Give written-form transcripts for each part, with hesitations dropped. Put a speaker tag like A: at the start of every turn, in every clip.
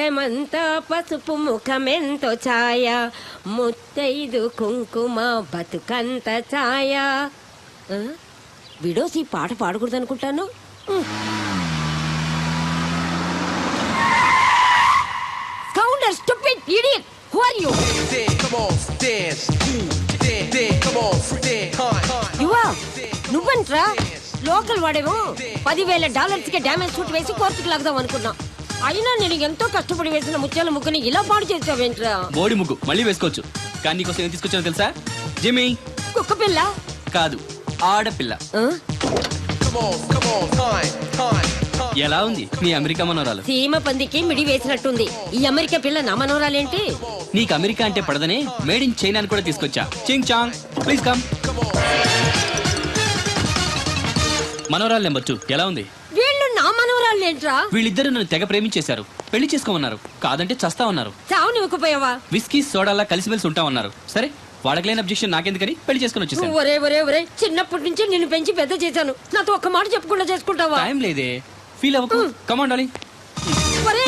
A: దేహమంతా పసుపు ముఖమెంతో ఛాయ ముత్తైదు కుంకుమ బతుకంత ఛాయ. విడోసి పాట పాడకూడదు అనుకుంటాను. Counter stupid idiot, who are you? యువా నువ్వంట్రా? లోకల్ వాడేమో $10,000 కి డ్యామేజ్ సూట్ వేసి కోర్టుకు లాగదాం అనుకున్నా. అయినా నేను ఎంతో కష్టపడి వేసిన ముత్యాల ముగ్గుని ఇలా పాడు చేసావేంట్రా?
B: బోడి ముగ్గు మళ్ళీ వేసుకోవచ్చు, కానీ నీకోసం ఏం తీసుకొచ్చానో తెలుసా? జిమ్మీ.
A: కుక్క పిల్ల
B: కాదు, ఆడపిల్ల. ఎలా ఉంది నీ అమెరికా మనోరాలు?
A: సీమ పందికి మిడి వేసినట్టుంది. ఈ అమెరికా పిల్ల నా మనోరాలేంటి?
B: నీకు అమెరికా అంటే పడదనే మేడ్ ఇన్ చైనా అని కూడా తీసుకొచ్చా. చింగ్ చాంగ్, ప్లీజ్ కమ్. మనోరాలు నెంబర్ 2 ఎలా ఉంది?
A: వీళ్ళు నా మనోరాలేంట్రా?
B: వీళ్ళిద్దరు నన్ను తెగ ప్రేమించేశారు, పెళ్లి చేసుకోమన్నారు. కాదంటే చస్తా ఉన్నారు.
A: చావు నివ్వకపోయావా?
B: విస్కీ సోడాలా కలిసిమెలిసి ఉంటామన్నారు. సరే, వాళ్ళకి లేని అబ్జెక్షన్ నాకెందుకని పెళ్లి చేసుకుని వచ్చేసాను.
A: ఒరే ఒరే ఒరే, చిన్నప్పటి నుంచి నిన్ను పెంచి పెద్ద చేశాను. నాతో ఒక్క మాట చెప్పకుండా చేసుకుంటావా?
B: టైం లేదే, ఫీల్ అవ్వకు. Come on darling.
A: ఒరే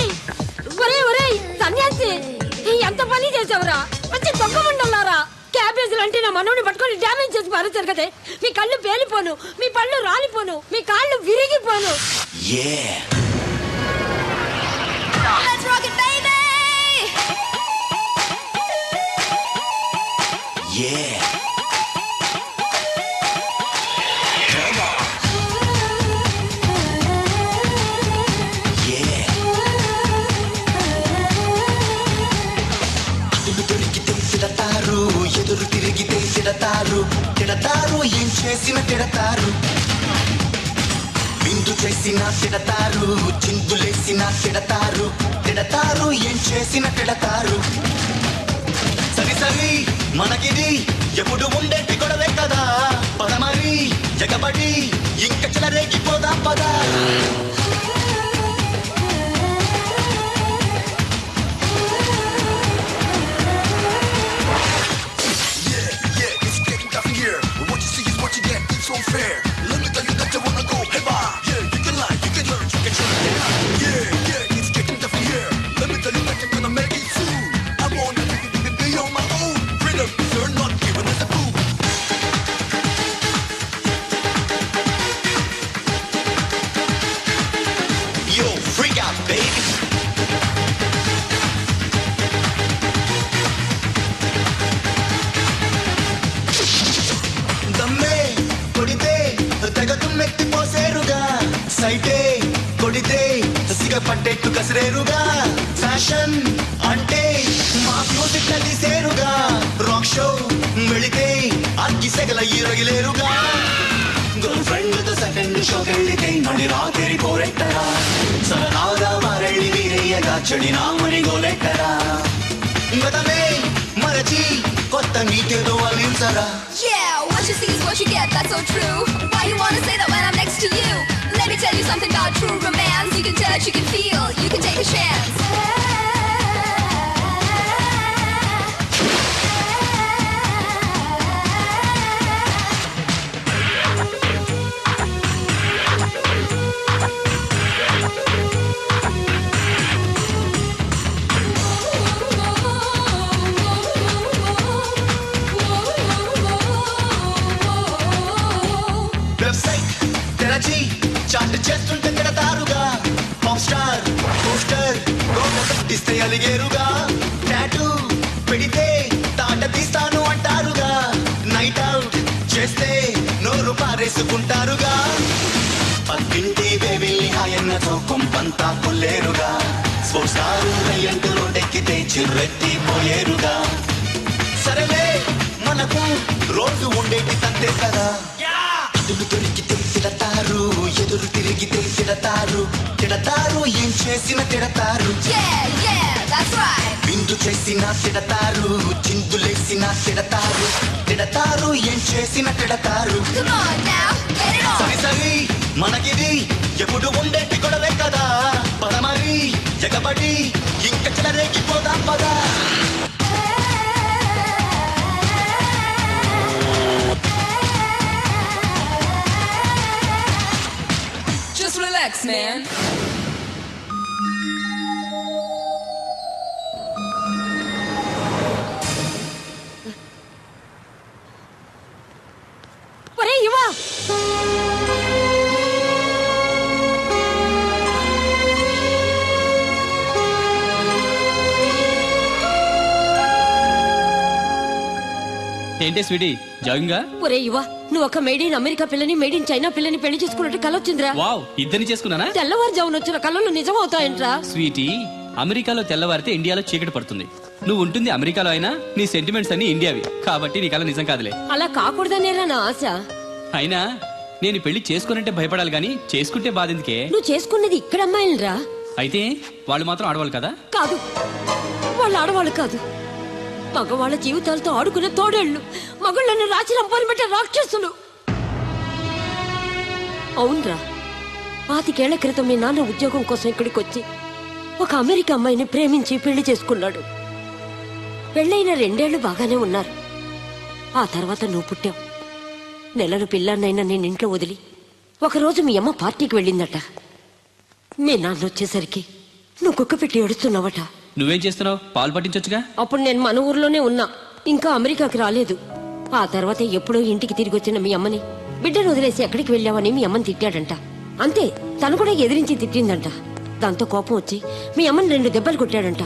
A: ఒరే ఒరే సన్యాసి, ఎంత పని చేసావురా? మంచి దొంగ మండలారా. క్యాబేజీలు అంటే నా మనోని పట్టుకొని డ్యామేజ్ చేసి పారేశారు కదే. మీ కళ్ళు పేలిపోను, మీ పళ్ళు రాలిపోను, మీ కాళ్ళు విరిగిపోను.
C: ఎదురు తిరిగితే తిడతారు ఏం చేసిన తిడతారు, విందు చేసిన తిడతారు, చిందులేసిన తిడతారు ఏం చేసిన తిడతారు. సరి మనకిది ఎప్పుడు ఉండేటి గొడవే కదా. పదమరి జగబడి ఇంక చెలరేగిపోదాం పదా. పట్టెట్టు కసిరేరుగా ఫ్యాషన్ అంటే మా మ్యూజిక్ కలిసేరుగా. రాక్ షో వెళితే అగ్గి సెగల ఈరగిలేరుగా. గర్ల్ ఫ్రెండ్ సెకండ్ షోకెళ్ళితే మళ్ళీ రాత్రి కోరెట్టరా. సరదాగా మరళ్ళి వీరయ్యగా చెడినామని గోలెట్టరా. గతమే మరచి కొత్త నీకేదో అలించరా.
D: Yeah, what you see is what you get, that's so true. Why you wanna say that when I'm next to you? Let me tell you something about true romance. You can touch, you can feel, you can take a chance.
C: Chat చేస్తుంటే తిడతారుగా. Pop star poster కట్టిస్తే అలిగేరుగా. Tattoo పెడితే తాట తీస్తాను అంటారుగా. Night out చేస్తే నోరు పారేసుకుంటారుగా. పక్కింటి బేబిల్ని హాయన్నతో కొంపంతా కొల్లేరుగా. Sports car రయ్యంటూ రోడ్డెక్కితే చిర్రెత్తిపోయేరుగా. సరేలే మనకు రోజు ఉండేటి తంతే కదా. ఎదురు దొరికితే తిడతారు, ఎదురు తిరిగితే తిడతారు ఏం చేసిన తిడతారు. విందు చేసిన తిడతారు, చిందులేసిన తిడతారు ఏం చేసిన తిడతారు. సరి మనకిది ఎప్పుడు ఉండేటి గొడవే కదా. పదమరి జగబడి ఇంక చెలరేగిపోదాం పదా.
D: Just relax, man.
B: ఏంటే స్వీటీ జాగింగా?
A: ఒరే ఇవా, నువ్వు ఒక మేడ్ ఇన్ అమెరికా పిల్లని మేడ్ ఇన్ చైనా పిల్లని పెళ్లి చేసుకున్నట్టు కలొచ్చిందిరా.
B: వావ్, ఇద్దరిని చేసుకున్నానా?
A: తెల్లవారుజామున వచ్చిన కళలు నిజం అవుతాయంట్రా.
B: స్వీటీ, అమెరికాలో తెల్లవారితే ఇండియాలో చీకటి పడుతుంది. నువ్వు ఉంటుంది అమెరికాలో అయినా నీ సెంటిమెంట్స్ అన్ని ఇండియావి కాబట్టి నీ కళ నిజం కాదులే.
A: అలా కాకూడదనేరా నా ఆశ.
B: అయినా నేను పెళ్లి చేసుకున్నట్టే భయపడాలి గానీ చేసుకుంటే బాధెందుకే?
A: నువ్వు చేసుకున్నది ఇక్కడ అమ్మాయిలరా.
B: అయితే వాళ్ళు మాత్రం ఆడవాళ్ళు కదా?
A: కాదు, వాళ్ళు ఆడవాళ్ళు కాదు, మగవాళ్ళ జీవితాలతో ఆడుకునే తోడేళ్లు, మగళ్ళను రాచి రంపాలు పెట్టే రాక్షసులు. అవునరా, 5 ఏళ్ల క్రితం మీ నాన్న ఉద్యోగం కోసం ఇక్కడికి వచ్చి ఒక అమెరికా అమ్మాయిని ప్రేమించి పెళ్లి చేసుకున్నాడు. పెళ్ళైన 2 ఏళ్లు బాగానే ఉన్నారు. ఆ తర్వాత నువ్వు పుట్టావు. నెలలు పిల్లాన్నైనా నేను ఇంట్లో వదిలి ఒకరోజు మీ అమ్మ పార్టీకి వెళ్ళిందట. మీ నాన్న వచ్చేసరికి నువ్వు కుక్క పెట్టి ఏడుస్తున్నావట.
B: నువ్వేం చేస్తున్నావు? పాలు పట్టించొచ్చుగా.
A: అప్పుడు నేను మన ఊర్లోనే ఉన్నా, ఇంకా అమెరికాకి రాలేదు. ఆ తర్వాత ఎప్పుడో ఇంటికి తిరిగి వచ్చిన మీ అమ్మని బిడ్డను వదిలేసి ఎక్కడికి వెళ్ళావని మీ అమ్మని తిట్టాడంట. అంతే, తను కూడా ఎదిరించి తిట్టిందంట. దాంతో కోపం వచ్చి మీ అమ్మని 2 దెబ్బలు కొట్టాడంట.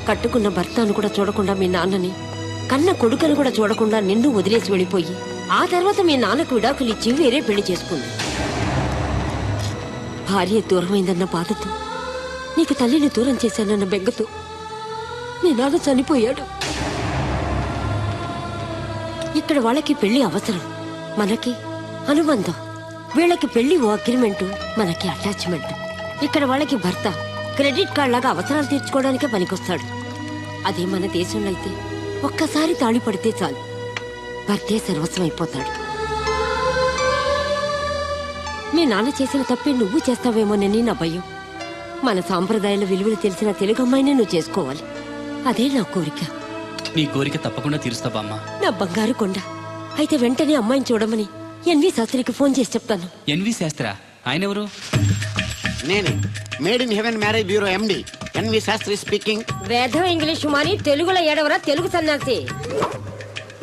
A: కట్టుకున్న భర్తను కూడా చూడకుండా మీ నాన్నని, కన్న కొడుకును కూడా చూడకుండా నిన్ను వదిలేసి వెళ్ళిపోయి ఆ తర్వాత మీ నాన్నకు విడాకులు ఇచ్చి వేరే పెళ్లి చేసుకుంది. భార్య దూరమైందన్న బాధతో, నీకు తల్లిని దూరం చేశానన్న బెంగతో నీ నాన్న చనిపోయాడు. ఇక్కడ వాళ్ళకి పెళ్లి అవసరం, మనకి అనుబంధం. వీళ్ళకి పెళ్లి ఓ అగ్రిమెంటు, మనకి అటాచ్మెంట్. ఇక్కడ వాళ్ళకి భర్త క్రెడిట్ కార్డ్ లాగా అవసరాలు తీర్చుకోవడానికే పనికొస్తాడు. అదే మన దేశంలో అయితే ఒక్కసారి తాళి పడితే చాలు, భర్తే సర్వస్వం అయిపోతాడు. మీ నాన్న చేసిన తప్పే నువ్వు చేస్తావేమోనని నా భయం. మన సాంప్రదాయాల విలువలు తెలిసిన తెలుగు అమ్మాయినే నువ్వు చేసుకోవాలి, అదే నా కోరిక.
B: నీ కోరిక తప్పకుండా తీరుస్తా బామ్మ.
A: నా బంగారు కొండ. అయితే వెంటనే అమ్మాయిని చూడమని ఎన్వి శాస్త్రికి ఫోన్ చేసి చెప్తాను.
B: ఎన్వి శాస్త్రా? ఆయన ఎవరు?
E: నేనే, made in heaven marriage bureau MD N V Shastri speaking.
A: వేదం ఇంగ్లీషు మాని తెలుగులో ఏడవరా తెలుగు సన్యాసి.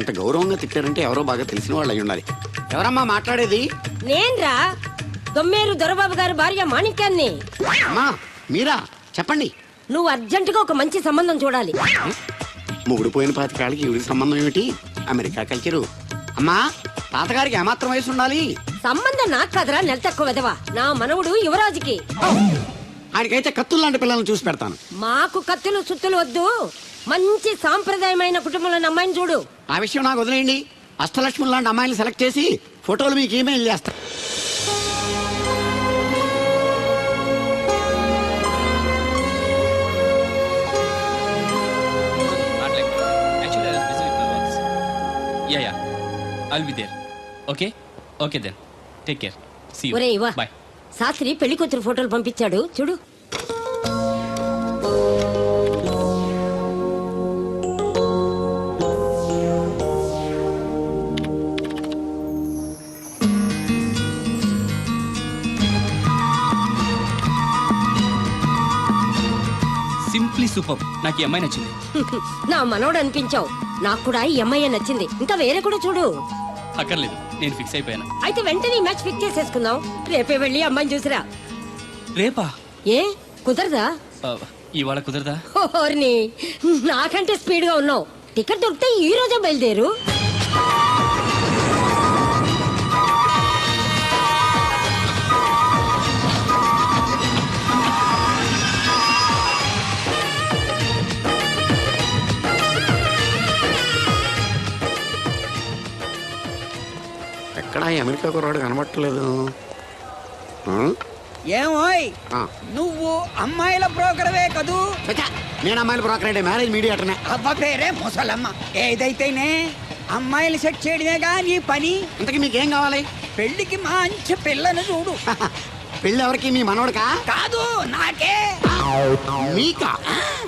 E: ఇంత గౌరవంగా తిట్టారంటే ఎవరో బాగా తెలిసిన వాళ్ళు అయి ఉండాలి. ఎవరమ్మా మాట్లాడేది?
A: నేన్రా, దొమ్మేరు దొరబాబు గారి భార్య మాణిక్యాన్ని.
E: అమ్మా మీరా? చెప్పండి.
A: నువ్వు అర్జెంటుగా ఒక మంచి సంబంధం చూడాలి.
E: మొగుడు పోయిన 25 ఏళ్ళకి ఈవిడికి సంబంధం ఏమిటి? America culture. అమ్మా, తాతగారికి ఏమాత్రం వయసు ఉండాలి?
A: సంబంధం నాకు కదరా, నెల తక్కువ వెదవా. నా మనవుడు యువరాజుకి.
E: ఆయనకైతే కత్తులు లాంటి పిల్లల్ని చూసి పెడతాను.
A: మాకు కత్తులు సుత్తులు వద్దు, మంచి సాంప్రదాయమైన కుటుంబంలో అమ్మాయిని చూడు.
E: ఆ విషయం నాకు వదిలేయండి. అష్టలక్ష్మి లాంటి అమ్మాయిని సెలెక్ట్ చేసి ఫోటోలు మీకు ఈమెయిల్ చేస్తా.
B: Yeah, I'll be there. Okay? Okay then. Take care. See you.
A: ఒరే ఇవా,
B: Bye.
A: శాస్త్రి పెళ్లి కూతురు ఫోటోలు పంపించాడు చూడు.
B: Simply super. నాకు ఈ అమ్మాయి నచ్చింది.
A: నా మనవడు అనిపించావు. నాకు కూడా ఈ అమ్మాయి నచ్చింది. ఇంకా వేరే కూడా చూడు.
B: అక్కర్లేదు, నేను ఫిక్స్ అయిపోయాను.
A: అయితే వెంటనే ఈ మ్యాచ్ ఫిక్స్ చేసేసుకుందాం. రేపే వెళ్ళి అమ్మాయిని చూసిరా.
B: రేపా?
A: ఏ కుదరదా?
B: ఇవాళ కుదరదా?
A: ఓర్ని, నాకంటే స్పీడ్ గా ఉన్నావు. టికెట్ దొరికితే ఈ రోజే బయలుదేరు.
E: ఎక్కడా ఈ అమెరికా కుర్రాడు కనబట్టలేదు.
F: ఏమోయ్,
E: ఆ.
F: నువ్వు అమ్మాయిల బ్రోకర్వే కదూ?
E: చచ్చా, నేను అమ్మాయిల బ్రోకర్ అంటే మ్యారేజ్ మీడియాటర్నే.
F: అవ్వ పేరే ముసలమ్మ. ఏదైతేనే అమ్మాయిలు సెట్ చేయడమేగా నీ పని.
E: ఇంతకీ మీకేం కావాలి?
F: పెళ్లికి మంచి పిల్లను చూడు.
E: పెళ్ళి ఎవరికి? మీ మనవడికా?
F: కాదు, నాకే.
E: మీకా?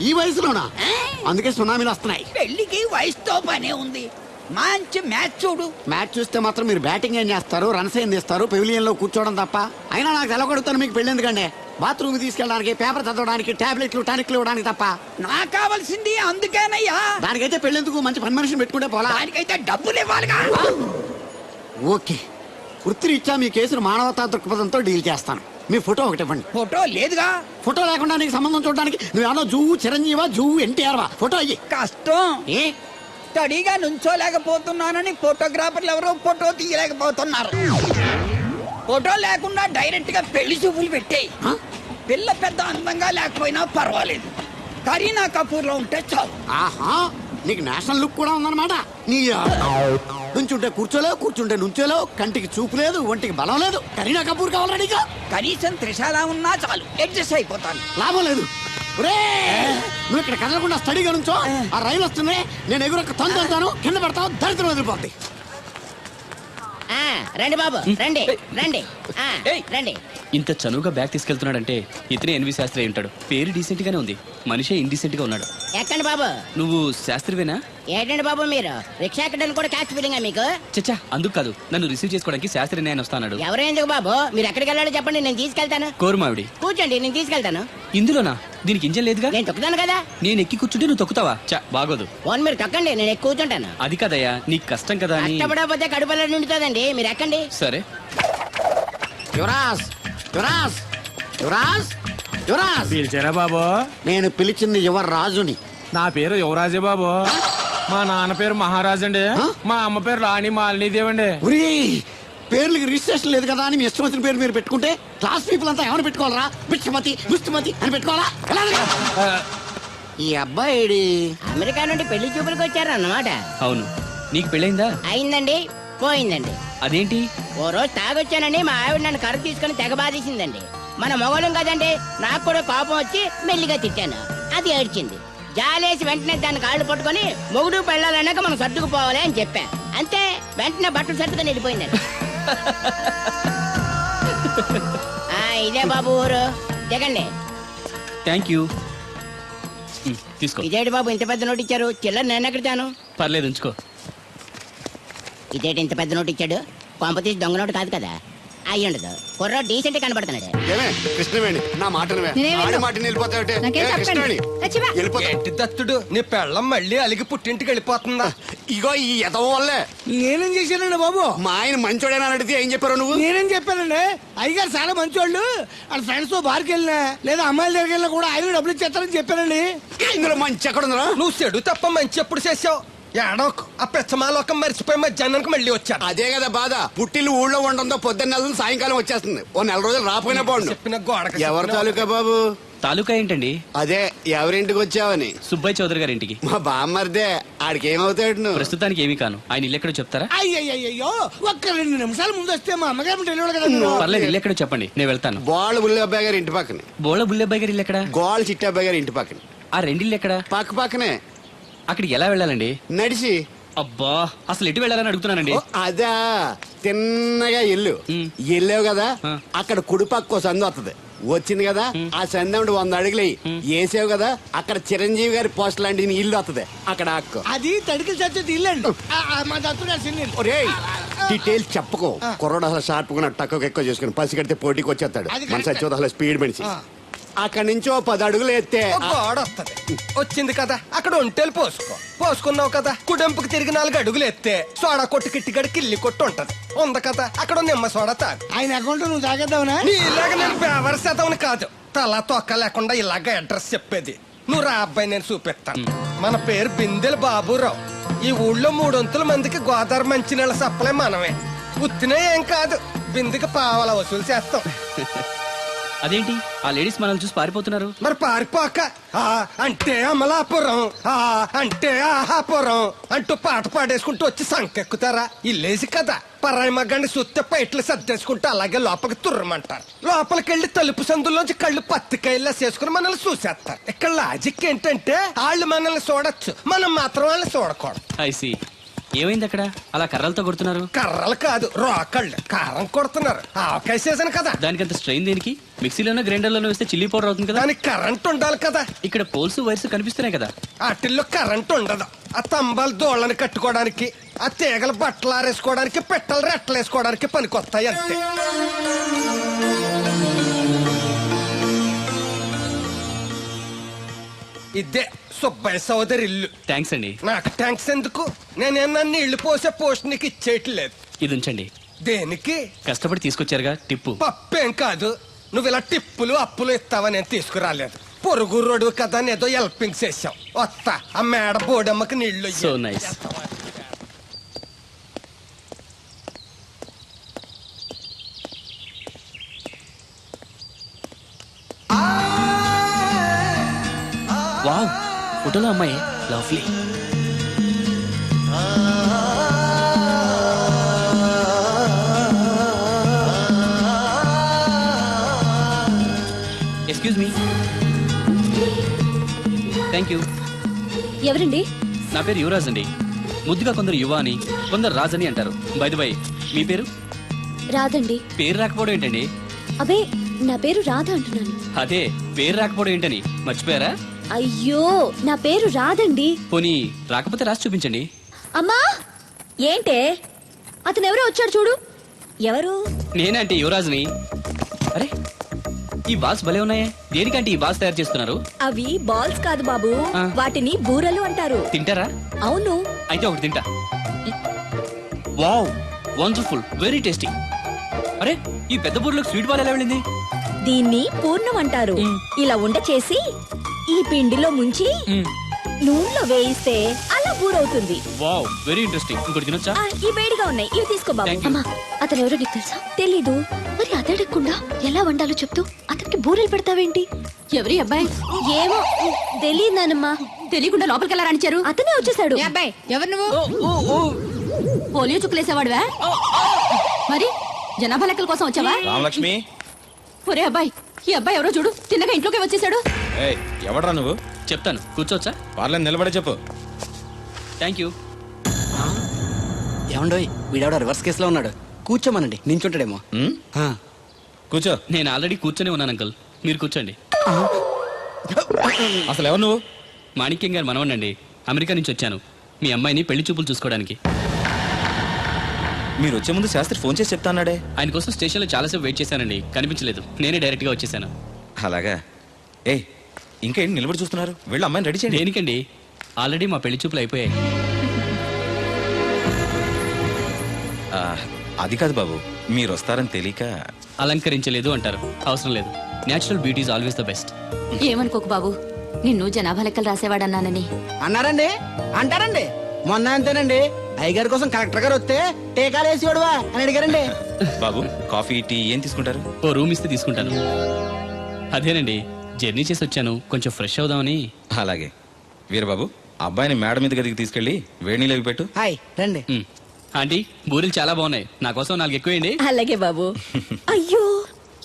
E: ఈ వయసులోనా? అందుకే సునామీలు వస్తున్నాయి.
F: పెళ్లికి వయసుతో పనే ఉంది. మంచి మ్యాచ్ చూడు.
E: మ్యాచ్ చూస్తే మాత్రం మీరు బ్యాటింగ్ ఏం చేస్తారు, రన్స్ ఏం తీస్తారు, పెవిలియన్ లో కూర్చోవడం తప్ప. అయినా నాకు తెలగొడుతాను మీకు పెళ్లి ఎందుకండి? బాత్రూమ్ తీసుకెళ్ళడానికి, పేపర్ చదవడానికి, టాబ్లెట్లు టానిక్లు ఇవ్వడానికి తప్ప.
F: నాకు కావాల్సింది అందుకేనయ్యా.
E: దానికైతే పెళ్ళెందుకు? మంచి పని మనిషిని పెట్టుకుంటే పోలా?
F: దానికైతే డబ్బులు ఇవ్వాలిగా.
E: ఓకే, వృత్తిరీత్యా మీ కేసును మానవతా దృక్పథంతో డీల్ చేస్తాను. మీ ఫోటో ఒకటి ఇవ్వండి.
F: ఫోటో లేదుగా.
E: ఫోటో లేకుండా నీకు సంబంధం చూడడానికి నువ్వేమో జూవు చిరంజీవా, జూవు ఎన్టీఆర్ వా? ఫోటో అయ్యి.
F: కష్టం.
E: ఏ
F: స్టడీగా నుంచోలేకపోతున్నానని ఫోటోగ్రాఫర్లు ఎవరో ఫోటో తీయలేకపోతున్నారు. ఫోటో లేకుండా డైరెక్ట్ గా పెళ్లి చూపులు పెట్టేయి. పిల్ల పెద్ద అందంగా లేకపోయినా పర్వాలేదు, కరీనా కపూర్ లో ఉంటే చాలు.
E: ఆహా, నీకు నేషనల్ లుక్ కూడా ఉందన్నమాట. నీ నుంచుంటే కూర్చోలేవు, కూర్చుంటే నుంచోలేవు, కంటికి చూపు లేదు, ఒంటికి బలం లేదు. కరీనా కపూర్ కావాలా నీకు?
F: కనీసం త్రిశాల ఉన్నా చాలు, అడ్జస్ట్ అయిపోతాను.
E: లాభం లేదు. నువ్వు ఇక్కడ కదలకుండా స్టడీగా నుంచో. ఆ రైలు వస్తుంది, నేను ఎగురొక్క తొందరతాను, కింద పడతావు, దరిద్రం వదిలిపోద్ది.
G: రండి బాబు, రండి రండి రండి.
B: ఇంత చనువుగా బ్యాగ్ తీసుకెళ్తున్నాడంటే ఇతనే ఎన్వి శాస్త్రి అయి ఉంటాడు. పేరు డీసెంట్ గానే ఉంది, మనిషే ఇండీసెంట్ గా ఉన్నాడు.
G: ఎక్కండి బాబు.
B: నువ్వు శాస్త్రివేనా?
G: ఏంటండి బాబు మీరు రిక్షా ఎక్కడానికి కూడా క్యాచ్ ఫీలింగా మీకు?
B: చచ్చా, అందుకు కాదు, నన్ను రిసీవ్ చేసుకోవడానికి శాస్త్రి నేను వస్తాడు.
G: ఎవరు ఎందుకు బాబు, మీరు ఎక్కడికి వెళ్ళాలో చెప్పండి, నేను తీసుకెళ్తాను.
B: కోరుమావిడి
G: కూర్చోండి, నేను తీసుకెళ్తాను.
B: ఇందులోనా? దీనికి ఇంజన్ లేదుగా.
G: నేను తొక్కుతాను కదా.
B: నేను ఎక్కి కూర్చుంటే నువ్వు తొక్కుతావా? చా, బాగోదు.
G: ఫోన్ మీరు తొక్కండి, నేను ఎక్కి కూర్చుంటాను.
B: అది కదయ్యా, నీకు కష్టం కదా అని.
G: కష్టపడకపోతే కడుపులో నిండుతుందండి, మీరు ఎక్కండి.
B: సరే.
E: యువరాజ్, యువరాజ్, యువరాజ్, యువరాజ్.
H: పిలిచారా బాబు?
E: నేను పిలిచింది యువరాజుని.
H: నా పేరు యువరాజే బాబు. మా నాన్న పేరు మహారాజ్ అండి. మా అమ్మ పేరు రాణి మాలినీదేవి అండి.
E: ఒరే, పేర్లకి రిజిస్ట్రేషన్ లేదు కదా అని మీ ఇష్టం వచ్చిన పేరు మీరు పెట్టుకుంటే క్లాస్ పీపుల్ అంతా ఏమైనా పెట్టుకోవాలరా? బిచ్చమతి, ముష్టిమతి అని పెట్టుకోవాలా? ఎలా? ఈ అబ్బాయి
G: అమెరికా నుండి పెళ్లి చూపులకు వచ్చారు అన్నమాట.
B: అవును. నీకు పెళ్ళైందా?
G: అయిందండి, పోయిందండి.
B: అదేంటి?
G: ఓ రోజు తాగొచ్చానని మా ఆవిడ నన్ను కర్ర తీసుకుని తెగ బాధేసిందండి. మన మొగలం కదండి, నాకు కూడా కోపం వచ్చి మెల్లిగా తిట్టాను. అది ఏడ్చింది. జాలేసి వెంటనే దాన్ని కాళ్ళు పట్టుకొని మొగుడు పెళ్ళాలన్నాక మనం సర్దుకుపోవాలి అని చెప్పా. అంతే, వెంటనే బట్టలు సర్దుకొని వెళ్ళిపోయిందండి. ఇదే బాబు ఊరు, దిగండి.
B: Thank you. తీసుకో.
G: ఇదేంటి బాబు ఇంత పెద్ద నోటు ఇచ్చారు? చిల్లర నేను ఎక్కడతాను.
B: పర్లేదు, ఉంచుకో.
G: ఇదేంటి ఇంత పెద్ద నోటు ఇచ్చాడు? కొంప తీసి దొంగ నోటు కాదు కదా? అయ్యి ఉండదు, కుర్ర డీసెంట్ కనబడుతున్నాడు.
E: కృష్ణవేణి, నా మాటను
I: ఏంటి దత్తుడు, నీ పెళ్ళం మళ్ళీ అలిగి పుట్టింటికి వెళ్ళిపోతుందా?
E: ఇగో ఈ ఎదవ వల్లే.
F: నేనేం చేశానండి బాబు?
E: మా ఆయన మంచోడేనా అని అడిగితే ఏం చెప్పారు నువ్వు?
F: నేనేం చెప్పానండి? అయ్యగారు చాలా మంచోళ్ళు, వాళ్ళ ఫ్రెండ్స్ తో బార్కి వెళ్ళినా లేదా అమ్మాయిల దగ్గరికి వెళ్ళినా కూడా ఆయన డబ్బులు ఇచ్చేస్తారని చెప్పానండి.
E: ఇందులో మంచి ఎక్కడ ఉందా?
I: నువ్వు చెడు తప్ప మంచి ఎప్పుడు చేసావు? ఏడోకు ఆ పెచ్చమాలోకం మర్చిపోయి మధ్యాహ్నానికి మళ్ళీ వచ్చాను.
E: అదే కదా బాధ. పుట్టిల్లు ఊళ్ళో ఉండడంతో పొద్దున్న నెల సాయంకాలం వచ్చేస్తుంది. ఓ నెల రోజులు రాపోయినా బాగుండు.
I: చెప్పిన గోడకి
E: ఎవరి తాలూకా బాబు?
B: తాలూకా ఏంటండి?
E: అదే, ఎవరింటికి వచ్చావని.
B: సుబ్బయ్య చౌదరి గారి ఇంటికి.
E: మా బామ్మర్దే. ఆడికి ఏమవుతాడు నువ్వు?
B: ప్రస్తుతానికి ఏమీ కాను. ఆయన ఇల్లు ఎక్కడో చెప్తారా?
F: అయ్యయ్యో, ఒక్క 2 నిమిషాలు ముందు వస్తే మా అమ్మగారు తెలియదు కదా.
B: పర్లేదు, ఇల్లు ఎక్కడో చెప్పండి, నేను వెళ్తాను.
E: గోళ్ళ బుల్లి అబ్బాయి గారి ఇంటి పక్కన.
B: బోళ బుల్లెబ్బాయి గారి ఇల్లు ఎక్కడ?
E: గోళ్ళ చిట్టి అబ్బాయి గారి ఇంటి పక్కన.
B: ఆ రెండిల్లు ఎక్కడ?
E: పక్క పక్కనే.
B: అక్కడికి ఎలా వెళ్ళాలండి?
E: నడిచి.
B: అబ్బా, అసలు ఎటు వెళ్ళాలని అడుగుతున్నానండి.
E: ఓ, అదా, తిన్నగా ఇల్లు వెళ్ళావు కదా, అక్కడ కుడిపక్క సందు వస్తుంది. వచ్చింది కదా, ఆ సందు 100 అడుగులు వేసావు కదా, అక్కడ చిరంజీవి గారి పోస్ట్ లాంటి ఇల్లు వస్తుంది. అక్కడ అక్క.
F: అది తడికి చచ్చేది ఇల్లండి. మా దత్తుగారు చిన్న ఇల్లు.
E: ఒరేయ్, డీటెయిల్స్ చెప్పుకో. కుర్రోడు అసలు షార్ప్ గా తక్కువ ఎక్కువ చేసుకుని పసి కడితే పోటీకి వచ్చేస్తాడు. మన సచ్చి అసలు స్పీడ్ మనిషి. అక్కడి నుంచి 10 అడుగులు ఎత్తే
I: గోడ వస్తుంది. వచ్చింది కదా, అక్కడ ఒంటేలు పోసుకున్నావు కదా, కుడెంపుకి తిరిగి 4 అడుగులు ఎత్తే సోడా కొట్టు కిట్టిగడ కిల్లి కొట్టు ఉంటది. ఉంది కదా, అక్కడ నిమ్మ సోడా తాగు.
F: ఆయన అకౌంట్ నువ్వు తాగేద్దావునా?
I: ఇలాగ నేను పేవర్ శాతం కాదు, తల తొక్క లేకుండా ఇలాగ అడ్రస్ చెప్పేది. నువ్వు రా అబ్బాయి, నేను చూపిస్తాను. మన పేరు బిందెల బాబురావు. ఈ ఊళ్ళో 300 మందికి గోదావరి మంచినీళ్ళ సప్లై మనమే. ఉత్తినే ఏం కాదు, బిందెకి పావలా వసూలు చేస్తాం.
B: అదేంటి ఆ లేడీస్ మనల్ని చూసి పారిపోతున్నారు?
I: మరి పారిపోక అంటే అమలాపురం, అంటే ఆహాపురం అంటూ పాట పాడేసుకుంటూ వచ్చి సంకెక్కుతారా? ఇల్లేసి కదా, పరాయి మగ్గండి సుత్తే పైట్లు సర్దేసుకుంటూ అలాగే లోపలికి తుర్రమంటారు. లోపలికెళ్ళి తలుపు సందులోంచి కళ్ళు పత్తికాయల్లా చేసుకుని మనల్ని చూసేస్తారు. ఇక్కడ లాజిక్ ఏంటంటే వాళ్ళు మనల్ని చూడొచ్చు, మనం మాత్రం వాళ్ళని చూడకూడదు.
B: ఐసి, ఏమైంది అక్కడ? అలా కర్రలతో కొడుతున్నారు?
I: కర్రలు కాదు, రోకళ్ళు కారం కొడుతున్నారు. ఆవకాయ సీజన్ కదా.
B: దానికంత స్ట్రెయిన్ దేనికి? మిక్సీలోనో గ్రైండర్లోనో వేస్తే చిల్లీ పౌడర్ అవుతుంది కదా.
I: దానికి కరెంట్ ఉండాలి కదా.
B: ఇక్కడ పోల్స్ వైర్స్ కనిపిస్తున్నాయి కదా.
I: వాటిల్లో కరెంట్ ఉండదు. ఆ తంబాలు దోళ్ళని కట్టుకోవడానికి, ఆ తీగల బట్టలు ఆరేసుకోవడానికి, పెట్టలు రెట్టలు వేసుకోవడానికి పనికొస్తాయి అంతే. ఇదే సుబ్బయ్య సోదరి ఇల్లు.
B: థ్యాంక్స్ అండి.
I: నాకు థ్యాంక్స్ ఎందుకు? నేనేమన్నా నీళ్లు పోసే పోస్ట్ నీకు ఇచ్చేయట్లేదు.
B: ఇది ఉంచండి.
I: దేనికి?
B: కష్టపడి తీసుకొచ్చారుగా టిప్పు.
I: పప్పేం కాదు, నువ్వు ఇలా టిప్పులు అప్పులు ఇస్తావని నేను తీసుకురాలేదు. పొరుగు రోడ్డు కదా అని ఏదో హెల్పింగ్ చేసాం. వస్తా ఆ మేడ బోడమ్మకి నీళ్లు ఇయ్యి.
B: So nice. వావ్, ఫోటోలో అమ్మాయి lovely. Excuse me. Thank you.
A: ఎవరండి?
B: నా పేరు యువరాజ్ అండి. ముద్దుగా కొందరు యువ అని, కొందరు రాజ్ అని అంటారు. బై ది బై, మీ పేరు?
A: రాదండి.
B: పేరు రాకపోవడం ఏంటండి?
A: అబే, నా పేరు రాధ అంటున్నాను.
B: అదే, పేరు రాకపోవడం ఏంటని మర్చిపోయారా?
A: అయ్యో, నా పేరు రాదండి.
B: పోనీ రాకపోతే రాసి చూపించండి.
A: అమ్మా, ఏంటే? అతను ఎవరో వచ్చాడు చూడు. ఎవరు?
B: నేనంటే యువరాజ్ని. అరే, ఈ బాల్స్ భలే ఉన్నాయే. దేనికంటే ఈ బాల్స్ తయారు చేస్తున్నారు?
A: అవి బాల్స్ కాదు బాబు,
B: ఆ.
A: వాటిని బూరలు అంటారు.
B: తింటారా?
A: అవును.
B: అయితే ఒకటి తింటా. Wow, wonderful, very tasty. అరే, ఈ పెద్ద బూర్లకు స్వీట్ బాల్ ఎలా వెళ్ళింది?
A: దీన్ని పూర్ణం అంటారు. ఇలా ఉండ చేసి ఈ పిండిలో ముంచి నూనెలో వేయిస్తే అలా బూరవుతుంది.
B: Wow, very interesting. ఇంకోటి తినొచ్చా?
A: ఈ వేడిగా ఉన్నాయి, ఇవి తీసుకో బాబు.
B: Thank you.
A: అమ్మా, అతను ఎవరో నీకు తెలుసా? తెలీదు. మరి అదడగకుండా ఎలా వండాలో చెప్తూ అతనికి బూరెలు పెడతావేంటి? ఎవరి అబ్బాయి? ఏమో తెలియదు నానమ్మా. తెలియకుండా లోపలికి ఎలా రాణించారు? అతనే వచ్చేసాడు.
G: అబ్బాయి ఎవరు నువ్వు?
A: పోలియో చుక్కులేసేవాడువా? మరి జనాభా లెక్కల కోసం వచ్చావా?
J: రామలక్ష్మి,
A: ఒరే అబ్బాయి, ఈ అబ్బాయి ఎవరో చూడు, తిన్నగా ఇంట్లోకి వచ్చేసాడు.
J: ఏయ్, ఎవడ్రా నువ్వు?
B: చెప్తాను, కూర్చోవచ్చా?
J: వాళ్ళని నిలబడే చెప్పు.
B: Thank you.
K: ఏమండోయ్, వీడెవడో రివర్స్ కేసులో ఉన్నాడు. కూర్చోమనండి, నించుంటాడేమో.
J: ఉమ్, కూర్చో.
B: నేను ఆల్రెడీ కూర్చొని ఉన్నాను అంకుల్, మీరు కూర్చోండి.
J: అసలు ఎవరు నువ్వు?
B: మాణిక్యం గారు మనవనండి. అమెరికా నుంచి వచ్చాను మీ అమ్మాయిని పెళ్లి చూపులు చూసుకోవడానికి.
J: మీరు వచ్చే ముందు శాస్త్రి ఫోన్ చేసి చెప్తా అన్నాడే.
B: ఆయన కోసం స్టేషన్లో చాలాసేపు వెయిట్ చేశానండి, కనిపించలేదు. నేనే డైరెక్ట్గా వచ్చేసాను.
J: అలాగా? ఏయ్, ఇంకా ఏంటి నిలబడి చూస్తున్నారు? వెళ్ళి అమ్మాయిని రెడీ చేయండి.
B: దేనికండి? ఆల్రెడీ మా పెళ్లి చూపులు అయిపోయాయి.
J: ఆ, అది కాదు బాబు, మీరు వస్తారని తెలియక.
B: అలంకరించలేదు అంటారు, అవసరం లేదు. Natural beauty is always the best.
A: ఏమనుకోకు బాబు, నిన్ను జనాభా లెక్కలు రాసేవాడన్నానని.
K: అన్నారండి, అంటారండి. మొన్న అంతేనండి, అయ్యగారి కోసం కలెక్టర్ గారు వస్తే టీకాలు వేసి చూడవా అని అడిగారండి.
J: బాబు, కాఫీ టీ ఏం తీసుకుంటారు?
B: ఓ రూమ్ ఇస్తే తీసుకుంటాను. అదేనండి, జర్నీ చేసి వచ్చాను, కొంచెం ఫ్రెష్ అవుదామని.
J: అలాగే. వీరబాబు, అబ్బాయిని మేడ మీద గదికి తీసుకెళ్ళి వేడి నీళ్ళు పెట్టు.
K: హాయ్ రండి.
B: ఆంటీ, బూరెలు చాలా బాగున్నాయి, నా కోసం 4 ఎక్కువేయండి.
A: అలాగే బాబు. అయ్యో,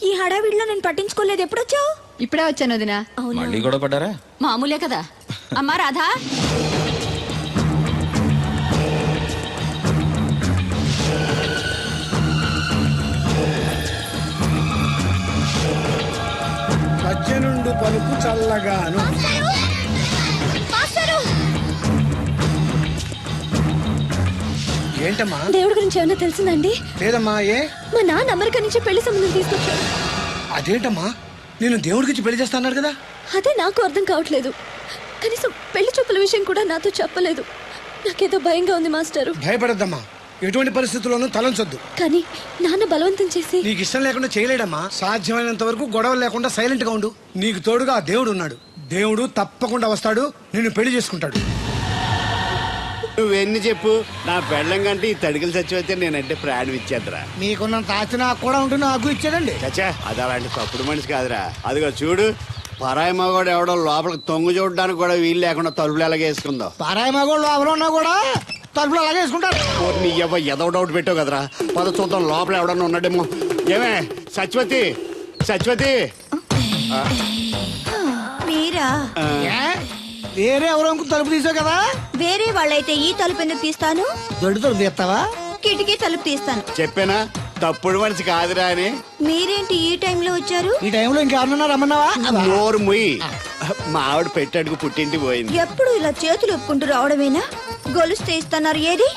A: ఈ హడావిడిలో నేను పట్టించుకోలేదు. ఎప్పుడొచ్చావు?
D: ఇప్పుడే వచ్చాను వదినా.
J: మళ్ళీ గొడవ పడ్డారా?
A: మామూలే కదా. అమ్మా రాధా,
I: సజ్జనుండు పలుకు చల్లగాను. ఏంటమ్మా?
A: దేవుడి గురించి ఏమైనా తెలిసిందండి?
I: లేదమ్మా. ఏ?
A: మా నాన్న అమెరికా నుంచి పెళ్లి సంబంధం తీసుకొచ్చాడు.
I: అదేంటమ్మా, నేను దేవుడికి పెళ్లి చేస్తాను కదా.
A: అదే నాకు అర్థం కావట్లేదు. కనీసం పెళ్లి చూపుల విషయం కూడా నాతో చెప్పలేదు. నాకేదో భయంగా ఉంది మాస్టరు.
I: భయపడద్దమ్మా, ఎటువంటి పరిస్థితుల్లోనూ తలంచొద్దు.
A: కానీ నాన్న బలవంతం చేసి.
I: నీకు ఇష్టం లేకుండా చేయలేడమ్మా. సాధ్యమైనంత వరకు గొడవలు లేకుండా సైలెంట్ గా ఉండు. నీకు తోడుగా ఆ దేవుడు ఉన్నాడు. దేవుడు తప్పకుండా వస్తాడు, నిన్ను పెళ్లి చేసుకుంటాడు.
E: నువ్వెన్ని చెప్పు, నా పెళ్ళం కంటే ఈ తడికలు చచ్చిపోతే నేనంటే ప్రాణం ఇచ్చేద్దరా.
I: మీకున్నంత ఆస్తి నాకు కూడా ఉంటుంది, నాకు ఇచ్చాడండి.
E: చచ్చా, అది అలాంటి తప్పుడు మనిషి కాదురా. అదిగో చూడు, పరాయి మగోడు ఎవడో లోపలికి తొంగు చూడడానికి కూడా వీలు లేకుండా తలుపులు ఎలాగే వేసుకుందాం.
I: పారాయి మగోళ్ళు ఎవరు ఉన్నా కూడా తలుపులు అలాగే వేసుకుంటారు.
E: నీ ఎవ ఎదవ డౌట్ పెట్టావు కదరా. పద చూద్దాం లోపల ఎవడన్నా ఉన్నాడేమో. ఏమే సత్యవతి, సత్యవతి.
D: మీరా?
I: వేరే ఎవరో తలుపు తీసావు కదా.
D: వేరే వాళ్ళైతే ఈ తలుపు ఎందుకు తీస్తాను?
I: దొడ్డు తలుపు తీస్తావా?
D: కిటికీ తలుపు తీస్తాను.
E: చెప్పానా తప్పుడు మనిషి కాదురా అని.
D: మీరేంటి ఈ టైంలో వచ్చారు?
I: ఈ టైంలో ఇంకెవరన్నా రమ్మన్నావా?
E: నోరు ముయ్యి. మా ఆవిడ పెట్టాడుకు పుట్టింటి పోయింది.
D: ఎప్పుడు ఇలా చేతులు ఒప్పుకుంటూ రావడమేనా? గొలుస్తే ఇస్తున్నారు ఏది?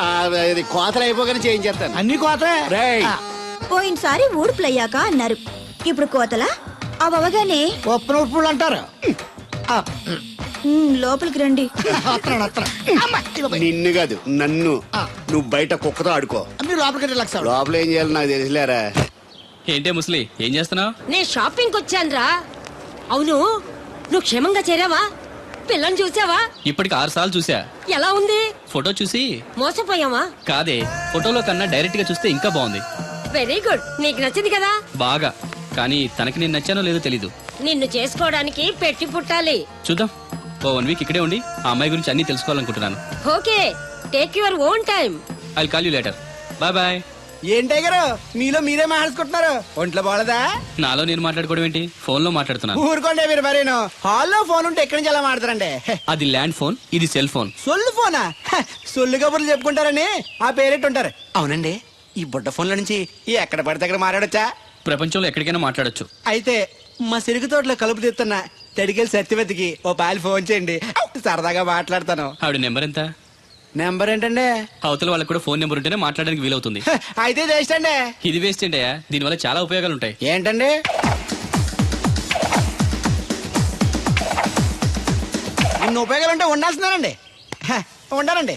E: ఇది కోతలు అయిపోగానే చేయించేస్తాను.
I: అన్ని కోతే.
E: రేయ్,
D: పోయినసారి ఊడుపులయ్యాక అన్నారు, ఇప్పుడు కోతలా? అవగానే
I: ఒప్పులు అంటారు.
D: లోపలికి రండి.
E: నిన్ను కాదు నన్ను. నువ్వు బయట కుక్కతో ఆడుకో.
I: మీరు లోపలికి
E: లోపల ఏం చేయాలి నాకు తెలిసిలేరా.
B: ఏంటే ముసలి, ఏం చేస్తున్నావు?
A: నేను షాపింగ్ వచ్చాను రా. అవును, నువ్వు క్షేమంగా చేరావా? పిల్లని చూసావా?
B: ఇప్పటికి 6 సార్లు చూసా.
A: ఎలా ఉంది?
B: ఫోటో చూసి
A: మోసపోయావా?
B: కాదే, ఫోటోలో కన్నా డైరెక్ట్ గా చూస్తే ఇంకా బాగుంది.
A: Very good. నీకు నచ్చింది కదా?
B: బాగా. కానీ తనకి నేను నచ్చానో లేదో తెలీదు.
A: నిన్ను చేసుకోవడానికి పెట్టి పుట్టాలి.
B: చూద్దాం. ఓ 1 వీక్ ఇక్కడే ఉండి ఆ అమ్మాయి గురించి అన్ని తెలుసుకోవాలనుకుంటున్నాను.
A: Okay, take your own time.
B: I call you later. Bye bye.
K: ఏంటే గారు మీలో మీరే మాట్లాడుకుంటున్నారు? ఒంట్లో బాగలదా?
B: నాలో నేను మాట్లాడుకోవడం ఏంటి? ఫోన్ లో మాట్లాడుతున్నాను.
K: ఊరుకోండి మీరు మరేను. హాల్లో ఫోన్ ఉంటే ఎక్కడి నుంచి ఎలా మాట్లాడతారండి?
B: అది ల్యాండ్ ఫోన్, ఇది సెల్ ఫోన్.
K: సొల్లు ఫోనా? సొల్లు కబుర్లు చెప్పుకుంటారని ఆ పేరెట్టు ఉంటారు. అవునండి, ఈ బుడ్డ ఫోన్ల నుంచి ఎక్కడ పడితే అక్కడ మాట్లాడొచ్చా?
B: ప్రపంచంలో ఎక్కడికైనా మాట్లాడొచ్చు.
K: అయితే మా సిరుగు తోటలో కలుపు తీస్తున్న తడికెళ్ళి సత్యవతికి ఓ పాలు ఫోన్ చేయండి, సరదాగా మాట్లాడతాను.
B: ఆవిడ నెంబర్ ఎంత?
K: నెంబర్ ఏంటండి?
B: అవతల వాళ్ళకి కూడా ఫోన్ నెంబర్ ఉంటేనే మాట్లాడడానికి వీలవుతుంది.
K: అయితే వేస్ట్ అండి.
B: ఇది వేస్ట్ ఏంటయ్యా? దీనివల్ల చాలా ఉపయోగాలు ఉంటాయి.
K: ఏంటండి? ఇన్ని ఉపయోగాలు ఉంటే ఉండాల్సిందేనండి. ఉండాలండి.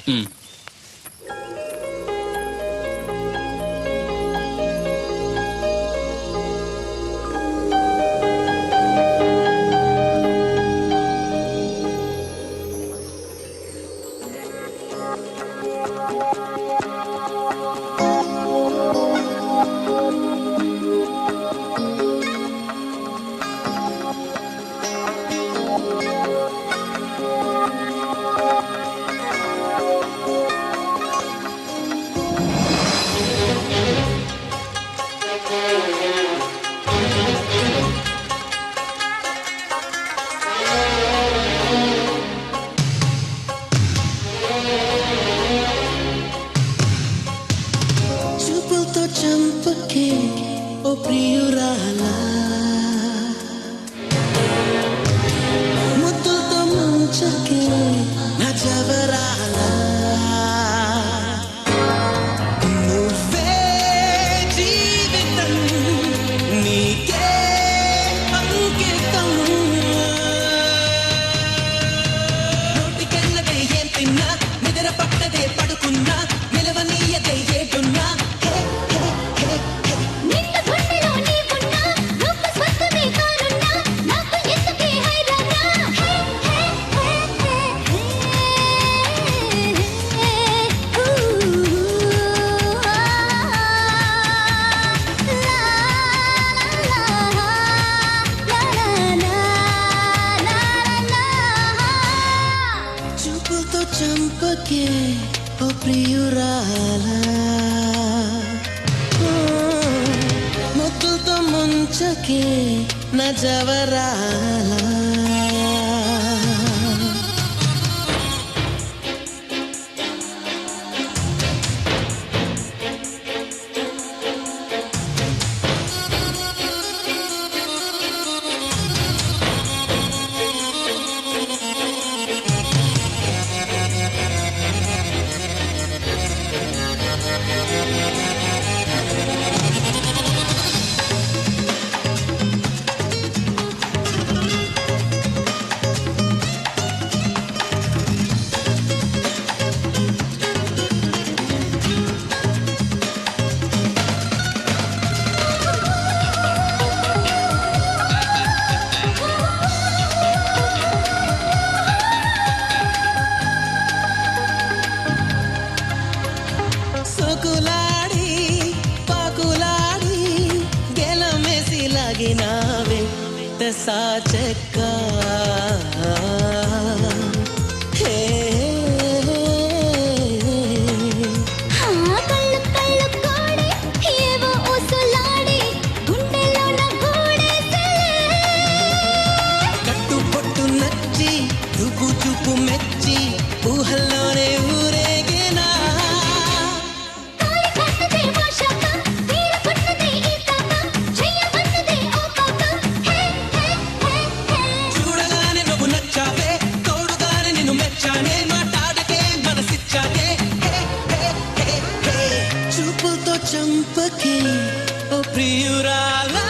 L: చూపులతో చంపకే ఓ ప్రియురాలా, ముద్దులతో ముంచకే నా జవరాలా, నువ్వే జీవితం నీకే అంకితం. నోటికెళ్ళదే ఏం తిన్నా, నిద్ర పట్టదే పడుకున్నా, నిలవనీయదే ఏటున్నా. చూపులతో చంపకే ఓ ప్రియురాలా, ముద్దులతో ముంచకే నా జవరాలా. సోకులాడి పాకులాడి గెలమేసి లాగినావే తెసా చెక్క. కట్టుబొట్టు నచ్చి చూపు చూపు మెచ్చి ఊహల్లోనే ఊరేగినా. చూడగానే నువ్వు నచ్చావే, తోడుగానే నిన్ను మెచ్చానే, మాట్లాడకే మనసిచ్చాకే. చూపులతో చంపకే ఓ ప్రియురాలా,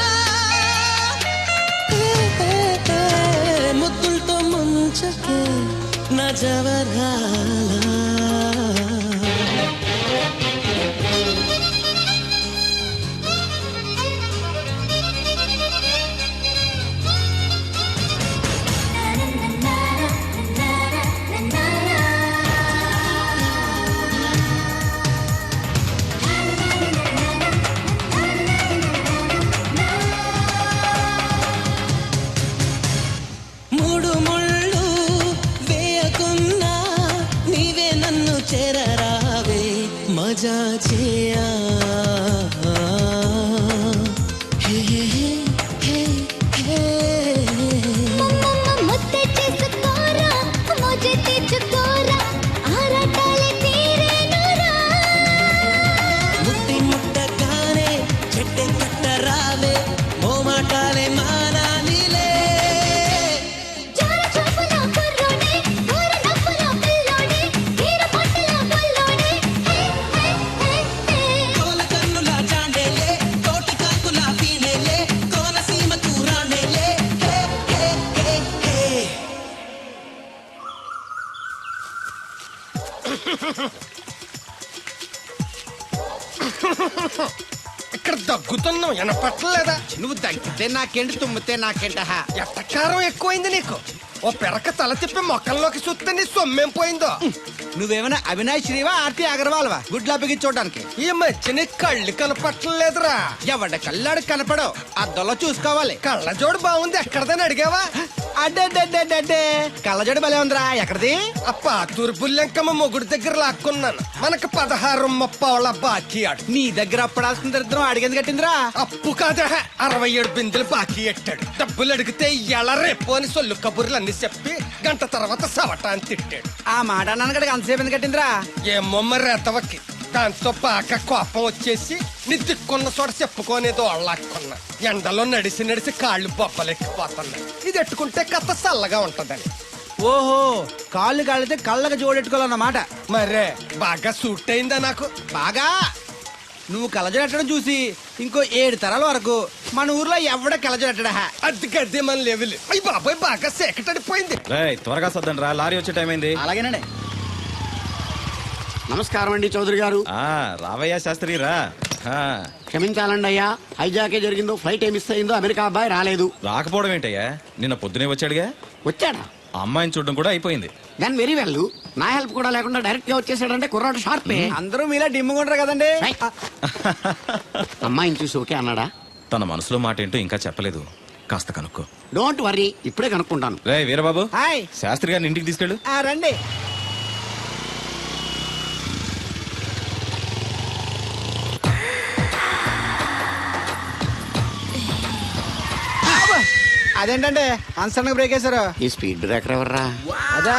L: ముద్దులతో ముంచకే నా జవరాలా. చేయా హే హే హే హే
D: ముద్దే చేసుకోరా మోజే తెచ్చుకోరా ఆరాటాలే తీరేనురా
L: ముట్టి ముట్టగానే చెట్టే కట్టరావే మోమాటాలే మానాలిలే
D: జార చూపుల కుర్రోడే ఊర నవ్వుల పిల్లోడే వీర పట్టుల బుల్లోడే హే హే హే హే
L: కోల కన్నుల చాండేలే తోటి కాకుల పీనేలే కోనసీమ కూరాణేలే హే హే హే హే
I: ఇక్కడ దగ్గుతున్నావు వినపట్టలేదా
K: నువ్వు తగ్గితే నాకేంటి తుమ్మితే నాకేంట
I: ఎట్టకారం ఎక్కువైంది నీకు ఓ పెరక తల తిప్పి మొక్కల్లోకి చూస్తే నీ సొమ్మేం పోయిందో
K: నువ్వేమైనా అవినాష్ శ్రీవా ఆర్తి అగర్వాల్వా గుడ్లా బిగించోడానికి
I: ఈ మధ్య నీ కళ్ళు కనపట్టలేదురా
K: ఎవడ కళ్ళాడు కనపడవు అద్దంలో చూసుకోవాలి
I: కళ్ళజోడు బాగుంది ఎక్కడదని అడిగావా
K: అడ్డే కళ్ళజోడు భలే ఉందిరా ఎక్కడిది
I: ఆ పాతూరు బుల్లెంకమ్మ మొగుడు దగ్గర లాక్కున్నాను మనకు 16 బాకీ ఆడు
K: నీ దగ్గర అప్పడాల్సిన దరిద్రం అడిగింది కట్టిందిరా
I: అప్పు కాదా 67 బిందెలు బాకీ ఎట్టాడు డబ్బులు అడిగితే ఎలా రేపు అని సొల్లు కబుర్లు అన్ని చెప్పి గంట తర్వాత సవటాన్ని తిట్టాడు
K: ఆ మాట అన్నాను అంతసేపు ఎందుకు కట్టిందిరా
I: ఏమో మరి రెతవకి దాంతో బాగా కోపం వచ్చేసి నీ దిక్కున్న చోట చెప్పుకోనేదో వాళ్ళకున్నా ఎండలో నడిసి నడిసి కాళ్ళు బొబ్బలెక్కిపోతున్నాయి ఇది ఎట్టుకుంటే కథ చల్లగా ఉంటదని
K: ఓహో కాళ్ళు కాళ్ళైతే కళ్ళకు జోడెట్టుకోవాలన్నమాట
I: మరే బాగా సూట్ అయిందా నాకు
K: బాగా నువ్వు కలజడట్టడం చూసి ఇంకో 7 తరాల వరకు మన ఊర్లో ఎవడ కలజడట్టడా
I: అది గడ్డి మన లెవెల్ అయ్యి బాబాయ్ బాగా సేకటడిపోయింది
J: రేయ్ త్వరగా సర్దండి రా లారీ వచ్చే టైం అయింది
K: అలాగేనండి
E: నమస్కారం అండి చౌదరి గారు.
J: రావయ్యా శాస్త్రి రా
E: క్షమించాలండి అయ్యా, హైజాకే జరిగిందో ఫ్లైట్ ఏమి మిస్ అయిందో అమెరికా అబ్బాయి రాలేదు.
J: రాకపోవడం ఏంటయ్యా నిన్న పొద్దునే వచ్చాడుగా.
E: వచ్చాడా?
J: అమ్మాయిని చూడడం కూడా అయిపోయింది.
E: దాని వెరీ వెల్. నా హెల్ప్ కూడా లేకుండా డైరెక్ట్ గా వచ్చేసాడంటే కుర్రాడు షార్పే.
K: అందరూ మీలా డిమ్ముకుంటారు కదండి.
E: అమ్మాయిని చూసి ఓకే అన్నాడా?
J: తన మనసులో మాట ఏంటో ఇంకా చెప్పలేదు, కాస్త కనుక్కో.
E: డోంట్ వరీ, ఇప్పుడే కనుక్కుంటాను.
J: రే వీరబాబు,
K: హాయ్.
J: శాస్త్రి గారిని ఇంటికి తీసుకెళ్ళు.
K: రండి. అదేంటంటే అన్సడన్ బ్రేక్ వేశారు.
E: ఈ స్పీడ్ బ్రేకర్ ఎవర్రా?
K: అదా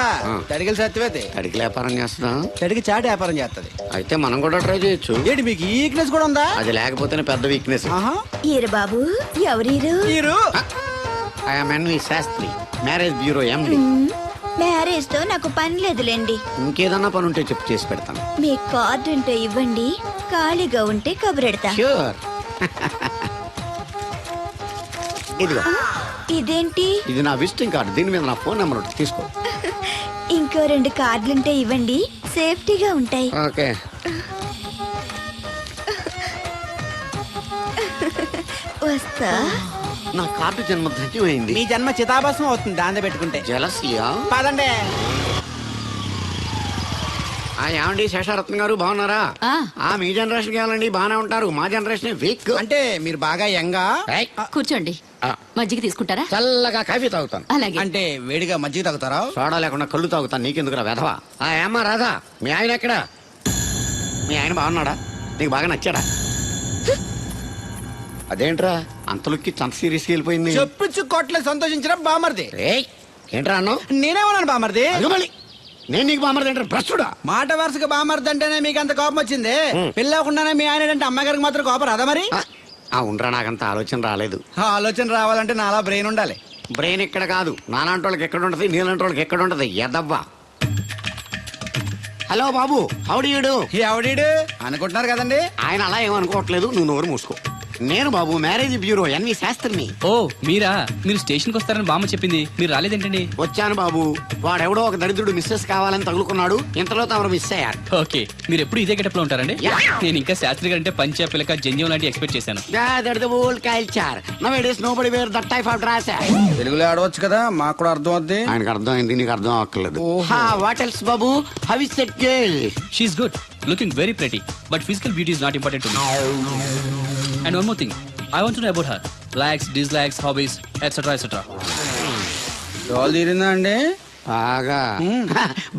K: తడిగిల సత్యవేతి.
E: తడికి వ్యాపారం చేస్తున్నాం,
K: తడికి చాటి వ్యాపారం చేస్తది.
E: అయితే మనం కూడా ట్రై చేయొచ్చు.
K: ఏంటి మీకు ఈ వీక్నెస్ కూడా ఉందా?
E: అది లేకపోతేనే పెద్ద వీక్నెస్.
D: ఈరు బాబు ఎవరీరు?
E: I am N V Shastri, marriage bureau MD.
D: Marriage తో నాకు పని లేదులేండి.
E: ఇంకేదన్నా పని ఉంటే చెప్పు, చేసి పెడతాను.
D: మీ కార్డు ఉంటే ఇవ్వండి, ఖాళీగా ఉంటే కబురెడతా.
E: ష్యూర్. ఇదిగో,
D: ఇదేంటి?
E: ఇది నా విజిటింగ్ కార్డు, దీని మీద నా ఫోన్ నెంబర్ ఉంటుంది, తీసుకో.
D: ఇంకో 2 కార్డులుంటే ఇవ్వండి, సేఫ్టీగా ఉంటాయి.
E: ఓకే.
D: వస్తా.
E: నా కార్డు జన్మ ధన్యమైంది.
K: మీ జన్మ చితాభాసం అవుతుంది దాంతో పెట్టుకుంటే.
E: జలసియా?
K: పదండి.
E: ఏమండి శేషారత్న గారు, బాగున్నారా? మీ జనరేషన్ కావాలండి, బాగానే ఉంటారు. మా జనరేషన్ వీక్.
K: అంటే మీరు బాగా యంగా.
A: కూర్చోండి, మజ్జిగ తీసుకుంటారా?
E: చల్లగా కాఫీ తాగుతాను.
A: అలాగే.
K: అంటే వేడిగా మజ్జిగ తాగుతారా?
E: సోడా లేకుండా కళ్ళు తాగుతాను. నీకెందుకురా వెధవా? ఏమ్మా రాధా, మీ ఆయన ఎక్కడా? మీ ఆయన బాగున్నాడా? నీకు బాగా నచ్చాడా? అదేంట్రా అంతలోకి చంత సీరియస్ వెళ్ళిపోయింది?
K: చెప్పుచ్చు కొట్లే సంతోషించిన బామర్ది.
E: ఏంట్రా అన్నావు?
K: నేనేమన్నాను బామర్ది?
E: నేను నీకు బామర్ది అంటే ప్రస్తుడా?
K: మాట వరుసగా బామర్ది అంటేనే మీకు అంత కోపం వచ్చింది. పిల్లకుండానే మీ ఆయన అంటే అమ్మాయి గారికి మాత్రం కోపం రాదా మరి?
E: ఉండరా, నాకంత ఆలోచన రాలేదు.
K: ఆలోచన రావాలంటే నాలా బ్రెయిన్ ఉండాలి.
E: బ్రెయిన్ ఇక్కడ కాదు, నాలాంటి వాళ్ళకి ఎక్కడ ఉంటది, నీలాంటి వాళ్ళకి ఎక్కడ ఉంటది. ఎదవ్వా. హలో బాబు, హౌడీయుడు.
K: ఎవడీడు అనుకుంటున్నారు కదండి.
E: ఆయన అలా ఏమనుకోవట్లేదు, నువ్వు నోరు మూసుకో. నేను బాబు మ్యారేజ్ బ్యూరో ఎన్వి శాస్త్రిని.
B: ఓ మీరా? మీరు స్టేషన్కి వస్తారని బామ్మ చెప్పింది, మీరు రాలేదేంటండి?
E: వచ్చాను బాబు, వాడెవడో ఒక దరిద్రుడు మిస్సెస్ కావాలని తగులుకున్నాడు, ఇంతలో తమరు మిస్ అయ్యారు.
B: ఓకే, మీరు ఎప్పుడు ఇదే గెటప్ లో ఉంటారండి? నేను ఇంకా శాస్త్రి గారు అంటే పంచ పిల్లక జంజం లాంటి ఎక్స్పెక్ట్ చేశాను.
K: తెలుగులో ఆడవచ్చు కదా, మాకు కూడా అర్థం అవుద్ది.
E: ఆయనకు అర్థం అయింది, నీకు అర్థం అవ్వట్లేదు. వాట్ ఎల్స్ బాబు? How is that girl?
B: She is good, looking very pretty, but physical beauty is not important to me. And one more thing, I want to know about her. Likes, dislikes, hobbies, etc. etc.
K: డోల్ తీరిందా అండి?
E: బాగా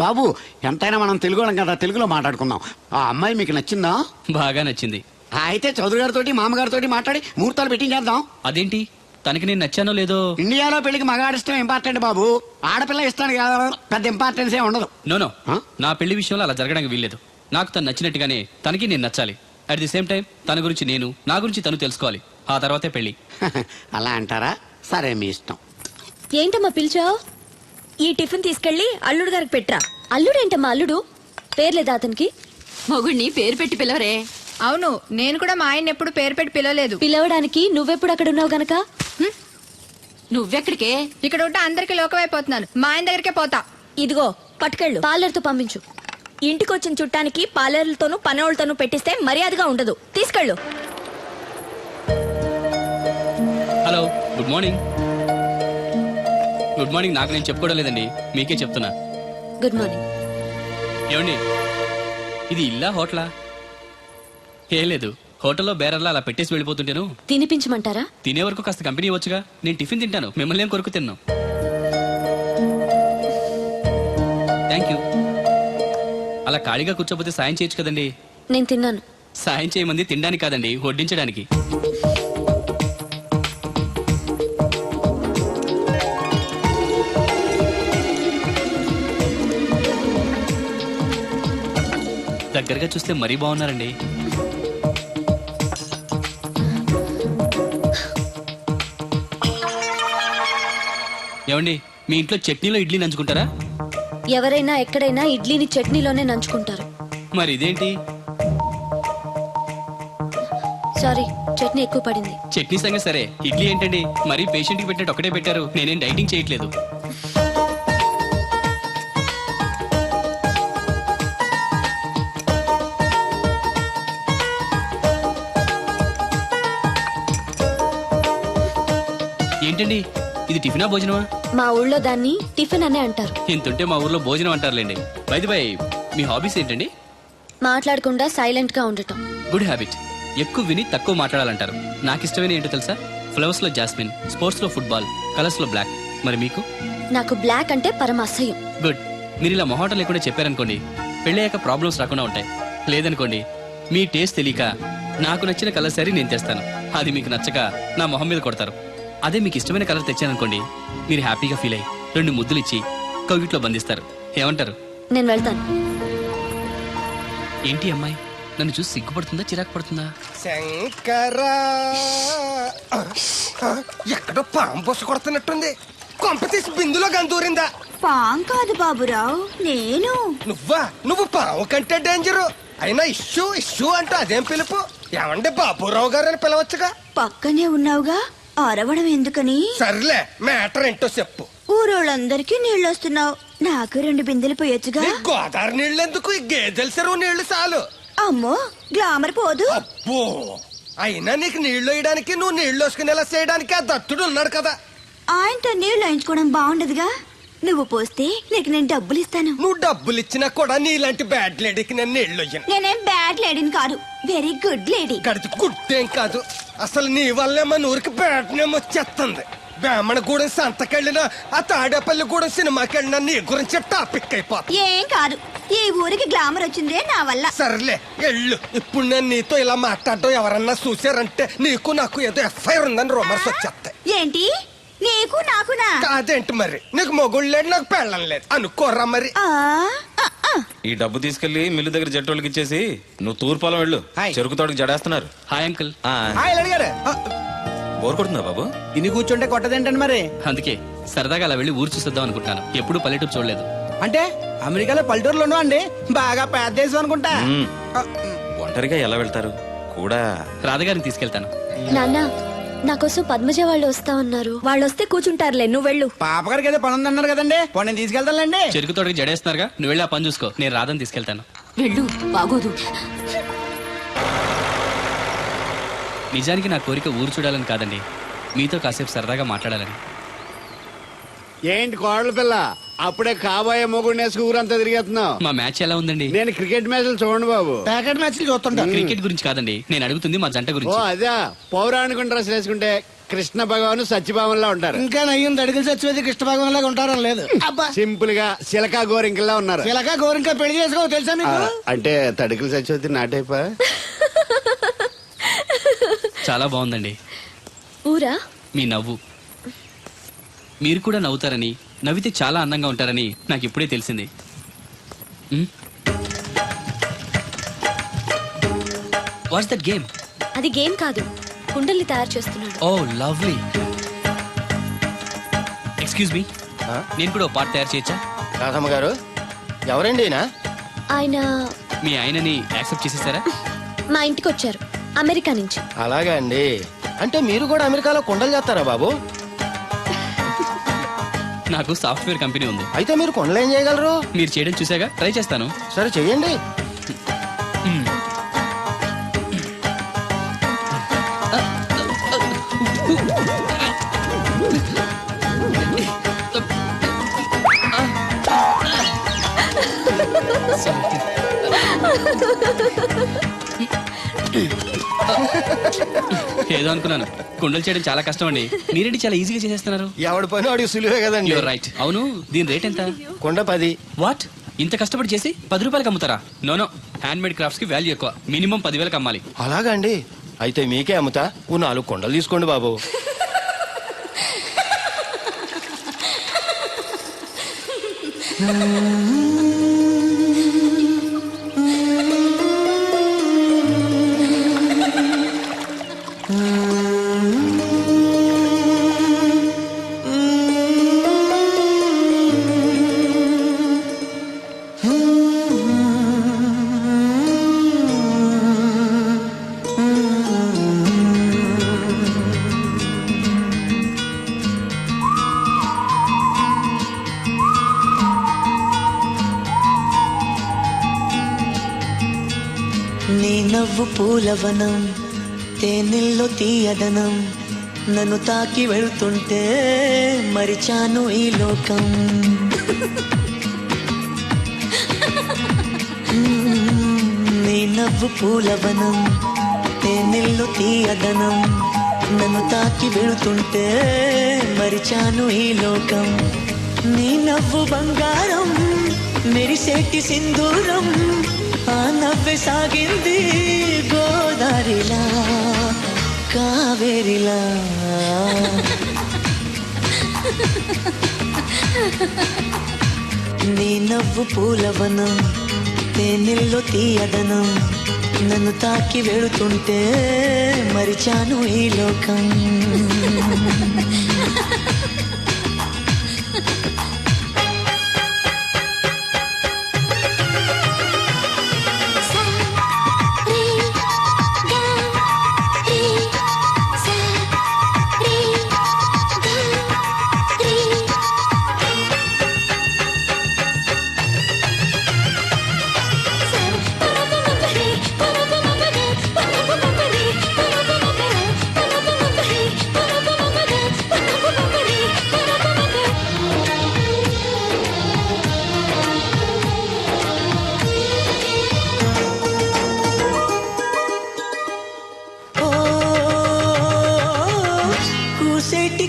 E: బాబు ఎంతైనా మనం తెలుగు వాళ్ళం కదా, తెలుగులో మాట్లాడుకుందాం. ఆ అమ్మాయి మీకు నచ్చిందా?
B: బాగా నచ్చింది.
E: అయితే చౌదరి గారితో మామగారితో మాట్లాడి ముహూర్తాలు పెట్టించేద్దాం.
B: అదేంటి, తనకి నేను నచ్చానో లేదో?
E: ఇండియాలో పెళ్లికి మగాడిష్టం ఇంపార్టెంట్ బాబు, ఆడపిల్ల ఇస్తాను కదా పెద్ద ఇంపార్టెన్స్ ఏ ఉండదు.
B: నో నా పెళ్లి విషయంలో అలా జరగడానికి వీల్లేదు. నాకు తను నచ్చినట్టుగానే తనకి నేను నచ్చాలి. అట్ ది సేమ్ టైం తన గురించి నేను, నా గురించి తను తెలుసుకోవాలి. ఆ తర్వాతే పెళ్లి.
E: అలా అంటారా? సరే మీ ఇష్టం.
A: ఏంటమ్మా పిలిచావు? ఈ టిఫిన్ తీసుకెళ్లి అల్లుడు గారికి పెట్టరా. అల్లుడేంటమ్మా అల్లుడు? పేర్లేదా అతనికి?
M: మొగుడిని పేరు పెట్టి పిలవరే.
A: అవును, నేను కూడా మా ఆయన ఎప్పుడు పేరు పెట్టి పిలవలేదు. పిలవడానికి నువ్వెప్పుడు అక్కడ ఉన్నావు గనక.
M: నువ్వెక్కడికే?
A: ఇక్కడ ఉంటే అందరికి లోకమైపోతున్నాను. మా ఆయన దగ్గరికే పోతా. ఇదిగో పట్టుకెళ్ళు, పార్లర్తో పంపించు. ఇంటికి వచ్చిన చుట్టానికి పార్లర్లతోనూ పనోళ్ళతోనూ పెట్టిస్తే మర్యాదగా ఉండదు. తీసుకెళ్ళు.
B: Hello, good morning. Good morning నాకు నేను చెప్పుకోవడం లేదండి, మీకే చెప్తున్నా.
A: Good morning.
B: ఏమండి, ఇది ఇల్లా హోటలా? ఏం లేదు, హోటల్లో బేరర్లా అలా పెట్టేసి వెళ్ళిపోతుంటేను.
A: తినిపించమంటారా?
B: తినే వరకు కాస్త కంపెనీ ఇవ్వచ్చుగా. నేను టిఫిన్ తింటాను, మిమ్మల్ని ఏం కొరకు తిన్నాను. Thank you. అలా ఖాళీగా కూర్చోపోతే సాయం చేయొచ్చు కదండి.
A: నేను తిన్నాను.
B: సాయం చేయమంది తినడానికి కాదండి, వడ్డించడానికి. దగ్గరగా చూస్తే మరీ బాగున్నారండి. ఏమండి, మీ ఇంట్లో చట్నీలో ఇడ్లీ నంచుకుంటారా?
A: ఎవరైనా ఎక్కడైనా ఇడ్లీని చట్నీలోనే నంచుకుంటారు.
B: మరి ఇదేంటి?
A: సారీ, చట్నీ ఎక్కువ పడింది.
B: చట్నీ సంగతి సరే, ఇడ్లీ ఏంటండి మరీ పేషెంట్ కి పెట్టినట్టు ఒకటే పెట్టారు. నేనేం డైటింగ్ చేయట్లేదు. ఏంటండి, ఇది టిఫినా భోజనమా?
A: మా ఊళ్ళో దాన్ని టిఫిన్ అనే అంటారు.
B: ఇంతుంటే మా ఊర్లో భోజనం అంటారులేండి. బై ది బై, మీ హాబీస్ ఏంటండి?
A: మాట్లాడకుండా సైలెంట్ గా ఉండటం.
B: Good habit. ఎక్కువ విని తక్కువ మాట్లాడాలంటారు. నాకు ఇష్టమైన ఏంటో తెలుసా? ఫ్లవర్స్ లో జాస్మిన్, స్పోర్ట్స్ లో ఫుట్బాల్, కలర్స్ లో బ్లాక్. మరి మీకు?
A: నాకు బ్లాక్ అంటే పరమ అసహ్యం.
B: గుడ్. మీరు ఇలా మొహోటం లేకుండా చెప్పారనుకోండి, పెళ్ళయ్యాక ప్రాబ్లమ్స్ రాకుండా ఉంటాయి. లేదనుకోండి, మీ టేస్ట్ తెలియక నాకు నచ్చిన కలర్ సారీ నేను తెస్తాను, అది మీకు నచ్చక నా మొహం మీద కొడతారు. అదే మీకు ఇష్టమైన కలర్ తెచ్చాననుకోండి, మీరు హ్యాపీగా ఫీల్ అయ్యి 2 ముద్దులు ఇచ్చి కవిట్లో బంధిస్తారు. ఏమంటారు?
A: నేను వెళ్తాను.
B: ఏంటి అమ్మాయి నన్ను చూసి సిగ్గుపడుతుందా, చిరాకు పడుతుందా?
I: శంకరా, ఎక్కడో పాము బొస్స కొడుతున్నట్టుంది. కొంప తీసి బిందులో గందూరిందా?
A: పాం కాదు బాబురావు, నేను.
I: నువ్వు పాము కంటే డేంజరు. అయినా ఇష్యూ ఇష్యూ అంటూ అదేం పిలుపు? ఏమండి బాబురావు గారు అని పిలవచ్చుగా.
A: పక్కనే ఉన్నావుగా, అరవడం ఎందుకని?
I: సర్లే, మ్యాటర్ ఏంటో చెప్పు.
A: ఊరోళ్ళందరికీ నీళ్ళు వస్తున్నావు, నాకు 2 బిందెలు పోయొచ్చుగా.
I: ఈ గోదావరి నీళ్ళు ఎందుకు? ఈ గేదెల చెరువు నీళ్లు చాలు.
A: అమ్మో, గ్లామర్ పోదు.
I: అబ్బో, అయినా నీకు నీళ్లు వేయడానికి, నువ్వు నీళ్లు వేసుకునేలా చేయడానికి ఆ దత్తుడు ఉన్నాడు కదా.
A: ఆయనతో నీళ్లు వేయించుకోవడం బాగుండదుగా. నువ్వు పోస్తే నీకు నేను డబ్బులు ఇస్తాను.
I: నువ్వు డబ్బులు ఇచ్చినా కూడా నీలాంటి బ్యాడ్ లేడీకి నేను నీళ్లు ఇయ్యను.
A: నేనేం బ్యాడ్ లేడీని కాదు, వెరీ గుడ్ లేడీ.
I: గడిచి గుడ్డేం కాదు. అసలు నీ వల్లే మన ఊరికి బ్యాడ్ నేమ్ వచ్చేస్తుంది. బ్రాహ్మణగూడెం సంతకెళ్ళినా, ఆ తాడేపల్లిగూడెం సినిమాకెళ్ళినా నీ గురించి టాపిక్ అయిపోతుంది.
A: ఏం కాదు, ఈ ఊరికి గ్లామర్ వచ్చిందే నా వల్ల.
I: సర్లే ఎళ్ళు. ఇప్పుడు నేను నీతో ఇలా మాట్లాడటం ఎవరన్నా చూసారంటే నీకు నాకు ఏదో ఎఫ్ఐఆర్ ఉందని రూమర్స్ వచ్చేస్తాయి.
A: ఏంటి? నీకు నాకునా?
I: కాదేంటి మరి? నీకు మొగుడు లేడు, నాకు పెళ్ళం లేదు అనుకోరా మరి.
J: ఈ డబ్బు తీసుకెళ్లి మిల్లు దగ్గర జట్టోళ్ళకి ఇచ్చేసి నువ్వు తూర్పాలం వెళ్ళు. చెరుకు తోటకి జడేస్తున్నారు.
B: Hi uncle.
K: అడిగారు
J: బోర్ కొడుతుందా బాబు?
K: ఇన్ని కూర్చుంటే కొట్టదేంటండి మరి?
B: అందుకే సరదాగా అలా వెళ్ళి ఊరు చూసేద్దాం అనుకుంటాను. ఎప్పుడు పల్లెటూరు చూడలేదు.
K: అంటే అమెరికాలో పల్లెటూరులో ఉన్నావు అండి, బాగా పెద్ద దేశం అనుకుంటా.
J: ఒంటరిగా ఎలా వెళ్తారు? కూడా
B: రాధగారిని తీసుకెళ్తాను.
A: నాన్న, నా కోసం పద్మజ వాళ్ళు వస్తా ఉన్నారు. వాళ్ళు వస్తే కూర్చుంటారులే, నువ్వు వెళ్ళు.
K: పాప గారికి ఏదో పని ఉందన్నారు కదండి, నేను తీసుకెళ్తానులేండి.
B: చెరుకు తోటకి జడేస్తున్నారుగా, నువ్వు వెళ్ళి ఆ పని చూసుకో. నేను రాధని తీసుకెళ్తాను.
M: వెళ్ళు, బాగోదు.
B: నిజానికి నా కోరిక ఊరు చూడాలని కాదండి, మీతో కాసేపు సరదాగా మాట్లాడాలని.
E: ఏంటి కోడల పిల్ల, అప్పుడే కాబోయే మొగుడు నేసుకు ఊరంతా తిరిగేస్తున్నావు?
B: మా మ్యాచ్ ఎలా ఉందండి?
E: నేను క్రికెట్ మ్యాచ్లు చూడండి బాబు.
K: ప్యాకెట్ మ్యాచ్లు చూస్తుంటా.
B: క్రికెట్ గురించి కాదండి, నేను అడుగుతుంది మా జంట
E: ఓ
B: గురించి.
E: అదే, పౌరాణిక డ్రెస్ వేసుకుంటే కృష్ణ భగవాన్ సత్యభావంలా ఉంటారు.
K: ఇంకా నయ్యం దడిగిలి చచ్చిపోతే కృష్ణ భగవాన్ లాగా ఉంటారని లేదు. అబ్బా
E: సింపుల్ గా సిలకా గోరింకల్లా ఉన్నారు.
K: ఇలాగా గోరింకా పెళ్లి చేసుకో తెలుసా మీకు?
E: అంటే తడికలు సచ్చిపోతే నాటైపా.
B: చాలా బాగుందండి.
M: ఊరా
B: మీ నవ్వు. మీరు కూడా నవ్వుతారని, నవ్వితే చాలా అందంగా ఉంటారని నాకు ఇప్పుడే తెలిసింది. What's that game?
M: అది గేమ్ కాదు, కుండల్ని తయారు చేస్తున్నాడు.
B: Oh lovely. ఎక్స్క్యూజ్ మీ, నేను కూడా పాట తయారు చేయొచ్చా?
K: రాధమ్మ గారు ఎవరండి?
M: ఆయన
B: మీ ఆయనని యాక్సెప్ట్ చేసేసారా?
M: మా ఇంటికి వచ్చారు అమెరికా నుంచి.
K: అలాగా అండి. అంటే మీరు కూడా అమెరికాలో కొండలు చేస్తారా బాబు?
B: నాకు సాఫ్ట్వేర్ కంపెనీ ఉంది.
K: అయితే మీరు కొండలు ఏం చేయగలరు?
B: మీరు చేయడం చూసాగా, ట్రై చేస్తాను.
K: సరే చెయ్యండి.
B: ఏదో అనుకున్నాను. కుండలు చేయడం చాలా కష్టం అండి, మీరేంటి చాలా ఈజీగా చేసేస్తున్నారు.
K: ఎవడి పని వాడికి సులువే కదండి.
B: You're right. అవును, దీని రేట్ ఎంత?
K: కొండ 10.
B: వాట్? ఇంత కష్టపడి చేసి 10 రూపాయలకి అమ్ముతారా? నో, హ్యాండ్ మేడ్ క్రాఫ్ట్స్ కి వాల్యూ ఎక్కువ. మినిమం 10,000కి అమ్మాలి.
K: అలాగా అండి. అయితే మీకే అమ్ముతా. 4 కొండలు తీసుకోండి బాబు.
L: నీ నవ్వు పూలవనం, తేనెల్లో తీయదనం, నన్ను తాకి వెళ్తుంటే మరిచాను ఈ లోకం. నీ నవ్వు పూలవనం, తేనెల్లో తీయదనం, నన్ను తాకి వెళ్తుంటే మరిచాను ఈ లోకం. నీ నవ్వు బంగారం, మెరిసేటి సింధూరం, ఆ నవ్వే సాగింది గోదారిలా కావేరిలా. నీ నవ్వు పూలవనం, తేనెల్లో తీయదనం, నన్ను తాకి వెళుతుంటే మరిచాను ఈ లోకం.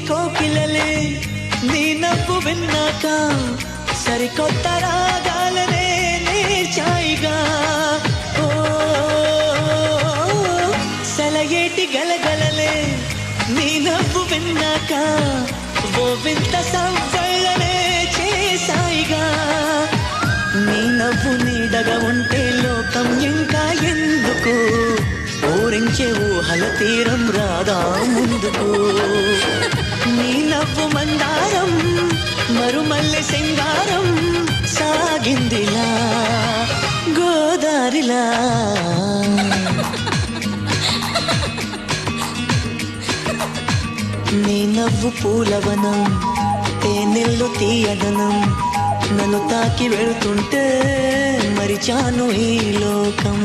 L: కోకిలలే నీ నవ్వు విన్నాక సరికొత్త రాగాలనే నేర్చాయిగా. ఓ సలయేటి గలగలలే నీ నవ్వు విన్నాక ఓ వింత సంవళ్ళనే చేసాయిగా. నీ నవ్వు నీడగా ఉంటే లోకం ఇంకా ఎందుకు, ఊరించే ఊహల తీరం రాదా ముందుకు. నీ నవ్వు మందారం, మరుమల్లె సింగారం, సాగిందిలా గోదారిలా. నీ నవ్వు పూలవనం, తేనెల్లు తీయదనం, నన్ను తాకి వెళ్తుంటే మరిచాను ఈ లోకం.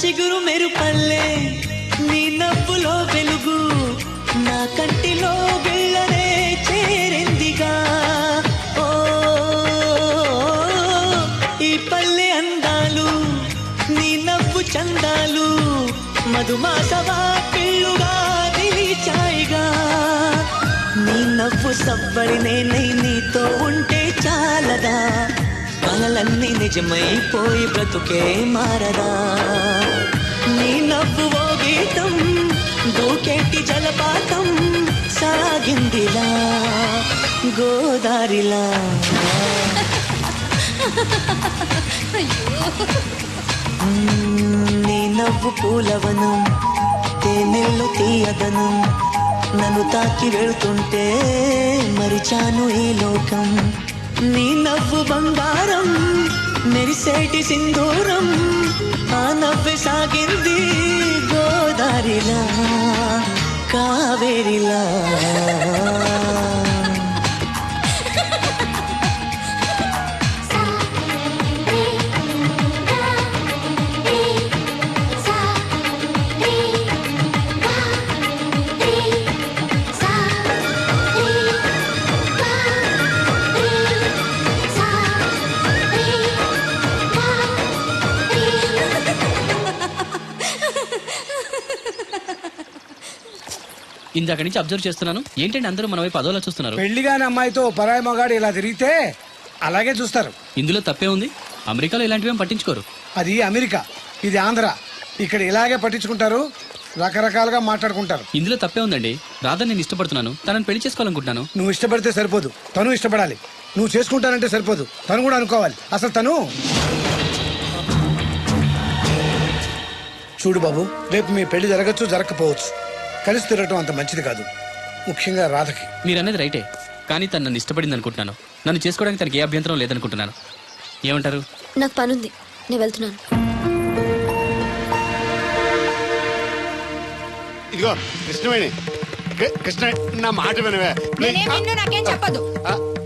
L: చిగురు మెరుపల్లే నీ నవ్వులో వెలుగు నా కంటిలో వెళ్ళనే చేరిందిగా ఓ ఈ పల్లె అందాలు నీ నవ్వు చందాలు మధుమాసవా పిల్లుగా నిలిచాయిగా నీ నవ్వు సవ్వడి నేనై నీతో ఉంటే చాలదా కలలన్నీ నిజమైపోయి బ్రతుకే మారదా నీ నవ్వు ఓ గీతం దూకేటి జలపాతం సాగిందిలా గోదారిలా నీ నవ్వు పూలవనం తేనెల్లు తీయదనం నన్ను తాకి వెళుతుంటే మరిచాను ఈ లోకం నీ నవ్వు బంగారం మెరిసేటి సింధూరం ఆ నవ్వే సాగింది గోదారిలా కావేరిలా
B: ఇందాక నుంచి అబ్జర్వ్ చేస్తున్నాను. ఏంటంటే అందరూ మన వైపు అదోలా చూస్తున్నారు.
H: పెళ్లిగాని అమ్మాయితో పరాయి మగాడు ఇలా తిరిగితే అలాగే చూస్తారు.
B: ఇందులో తప్పే ఉంది. అమెరికాలో ఇలాంటివేం పట్టించుకోరు.
H: అది అమెరికా, ఇది ఆంధ్ర. ఇక్కడ ఇలాగే పట్టించుకుంటారు, రకరకాలుగా మాట్లాడుకుంటారు.
B: ఇందులో తప్పే ఉందండి. రాధా నేను ఇష్టపడుతున్నాను, తనని పెళ్లి చేసుకోవాలనుకుంటున్నాను.
H: నువ్వు ఇష్టపడితే సరిపోదు, తను ఇష్టపడాలి. నువ్వు చేసుకుంటానంటే సరిపోదు, తను కూడా అనుకోవాలి. అసలు తను చూడు బాబు, రేపు మీ పెళ్లి జరగచ్చు, జరగకపోవచ్చు. కలిసి తిరగటం అంత మంచిది కాదు, ముఖ్యంగా రాధకి.
B: మీరనేది రైటే, కానీ తను నన్ను ఇష్టపడింది అనుకుంటున్నాను. నన్ను చేసుకోవడానికి తనకి ఏ అభ్యంతరం లేదనుకుంటున్నాను. ఏమంటారు?
M: నాకు పనుంది, నేను వెళ్తున్నాను.
E: ఇదిగో కృష్ణవేణి, కృష్ణ నా మాట వినవే.
A: నాకేం చెప్పదు.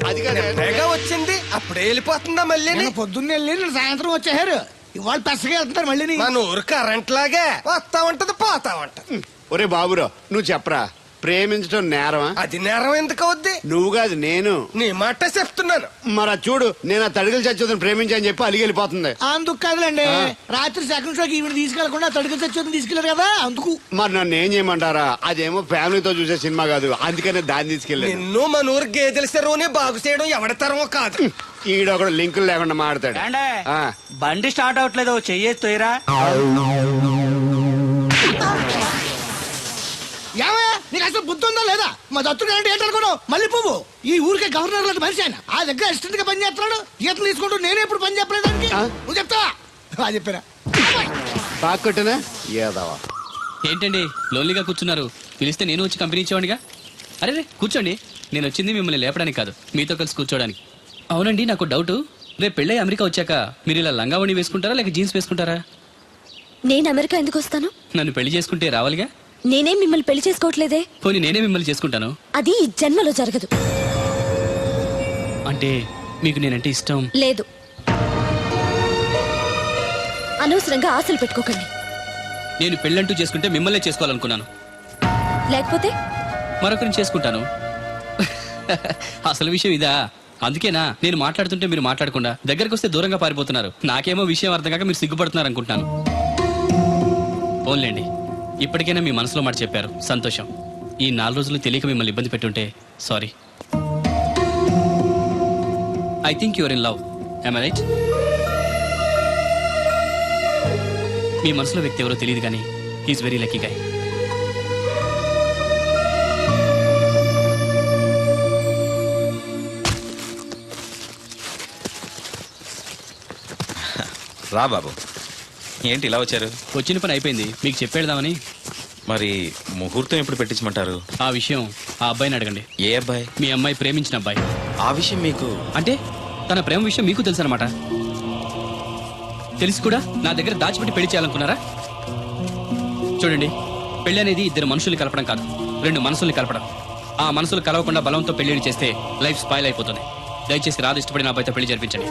E: అది కాదు
I: వచ్చింది, అప్పుడే వెళ్ళిపోతుందా మళ్ళీ?
K: పొద్దున్నే వెళ్ళి నేను సాయంత్రం వచ్చేసారు. ఇవాళ పెసగా వెళ్తున్నారు మళ్ళీ.
I: మన ఊరు కరెంట్ లాగే వస్తా ఉంటది, పోతా ఉంటది.
E: ఒరే బాబురా, నువ్వు చెప్పరా, ప్రేమించడం నేరమా?
I: అది నేరం ఎందుకు అవుద్ది?
E: నువ్వు కాదు, నేను.
I: నీ మాట చెప్తున్నాను.
E: మరి చూడు, నేను ఆ తడికలు చచ్చోదని ప్రేమించని చెప్పి అలిగి వెళ్ళిపోతుంది.
K: అందుకు కాదులేండి, రాత్రి సెకండ్ షోకి ఈవిడ తీసుకెళ్లకుండా తడికలు చచ్చోదని తీసుకెళ్లారు కదా, అందుకు.
E: మరి నన్ను ఏం చేయమంటారా? అదేమో ఫ్యామిలీతో చూసే సినిమా కాదు, అందుకనే దాన్ని తీసుకెళ్ళి.
I: నిన్ను మన ఊరు గేదెల చెరువుని బాగు చేయడం ఎవరి తరమో కాదు.
E: ఈడొకడు లింకులు లేకుండా మాడతాడు.
L: బండి స్టార్ట్ అవట్లేదు, చెయ్యేరా.
K: ఏమయ్యా, నీకు అసలు బుద్ధి ఉందా లేదా? మా దత్తుడు అంటే ఏంటనుకోను, మళ్ళీ పువ్వు. ఈ ఊరికే గవర్నర్ లాంటి మనిషి ఆయన. ఆ దగ్గర అసిస్టెంట్ గా పని చేస్తున్నాడు, ఈతలు తీసుకుంటూ నేనే ఇప్పుడు పని చెప్పలేదు దానికి. నువ్వు చెప్తావా? అది చెప్పారా?
E: బాగా కొట్టినా ఏదవా?
B: ఏంటండి లోన్లీగా కూర్చున్నారు? పిలిస్తే నేను వచ్చి కంపెనీ ఇచ్చేవాడిగా. అరే కూర్చోండి, నేను వచ్చింది మిమ్మల్ని లేపడానికి కాదు, మీతో కలిసి కూర్చోడానికి. అవునండి, నాకు డౌట్. రేపు పెళ్ళై అమెరికా వచ్చాక మీరు ఇలా లంగావణి వేసుకుంటారా లేక జీన్స్ వేసుకుంటారా?
M: నేను అమెరికా ఎందుకు వస్తాను?
B: నన్ను పెళ్లి చేసుకుంటే రావాలిగా.
M: నేనేం మిమ్మల్ని పెళ్లి చేసుకోవట్లేదే.
B: పోనీ నేనే మిమ్మల్ని చేసుకుంటాను.
M: అది ఈ జన్మలో జరగదు.
B: అంటే మీకు నేనంటే ఇష్టం
M: లేదు. అనవసరంగా ఆశలు పెట్టుకోకండి.
B: నేను పెళ్ళంటూ చేసుకుంటే మిమ్మల్నే చేసుకోవాలనుకున్నాను.
M: లేకపోతే
B: మరొకరిని చేసుకుంటాను. అసలు విషయం ఇదా? అందుకేనా నేను మాట్లాడుతుంటే మీరు మాట్లాడకుండా దగ్గరకు వస్తే దూరంగా పారిపోతున్నారు. నాకేమో విషయం అర్థం కాక మీరు సిగ్గుపడుతున్నారు అనుకుంటున్నాను. ఓన్లేండి, ఇప్పటికైనా మీ మనసులో మాట చెప్పారు, సంతోషం. ఈ 4 రోజులు తెలియక మిమ్మల్ని ఇబ్బంది పెట్టుంటే sorry. I think your in love. Am I right? మీ మనసులో వ్యక్తి ఎవరో తెలియదు కానీ హీఈస్ వెరీ లక్కీ గాయ్.
J: రా బాబు, ఏంటి ఇలా వచ్చారు?
B: వచ్చిన పని అయిపోయింది, మీకు చెప్పేద్దామని.
J: మరి ముహూర్తం ఎప్పుడు పెట్టించమంటారు?
B: ఆ విషయం ఆ అబ్బాయిని అడగండి.
J: ఏ అబ్బాయి?
B: మీ అమ్మాయి ప్రేమించిన అబ్బాయి.
J: ఆ విషయం మీకు
B: అంటే తన ప్రేమ విషయం మీకు తెలుసు అనమాట. తెలిసి కూడా నా దగ్గర దాచిపెట్టి పెళ్లి చేయాలనుకున్నారా? చూడండి, పెళ్లి అనేది 2 మనుషుల్ని కలపడం కాదు, 2 మనసుల్ని కలపడం. ఆ మనసులు కలవకుండా బలంతో పెళ్లి చేస్తే లైఫ్ స్పాయిల్ అయిపోతుంది. దయచేసి రాదు ఇష్టపడిన అబ్బాయితో పెళ్లి జరిపించండి.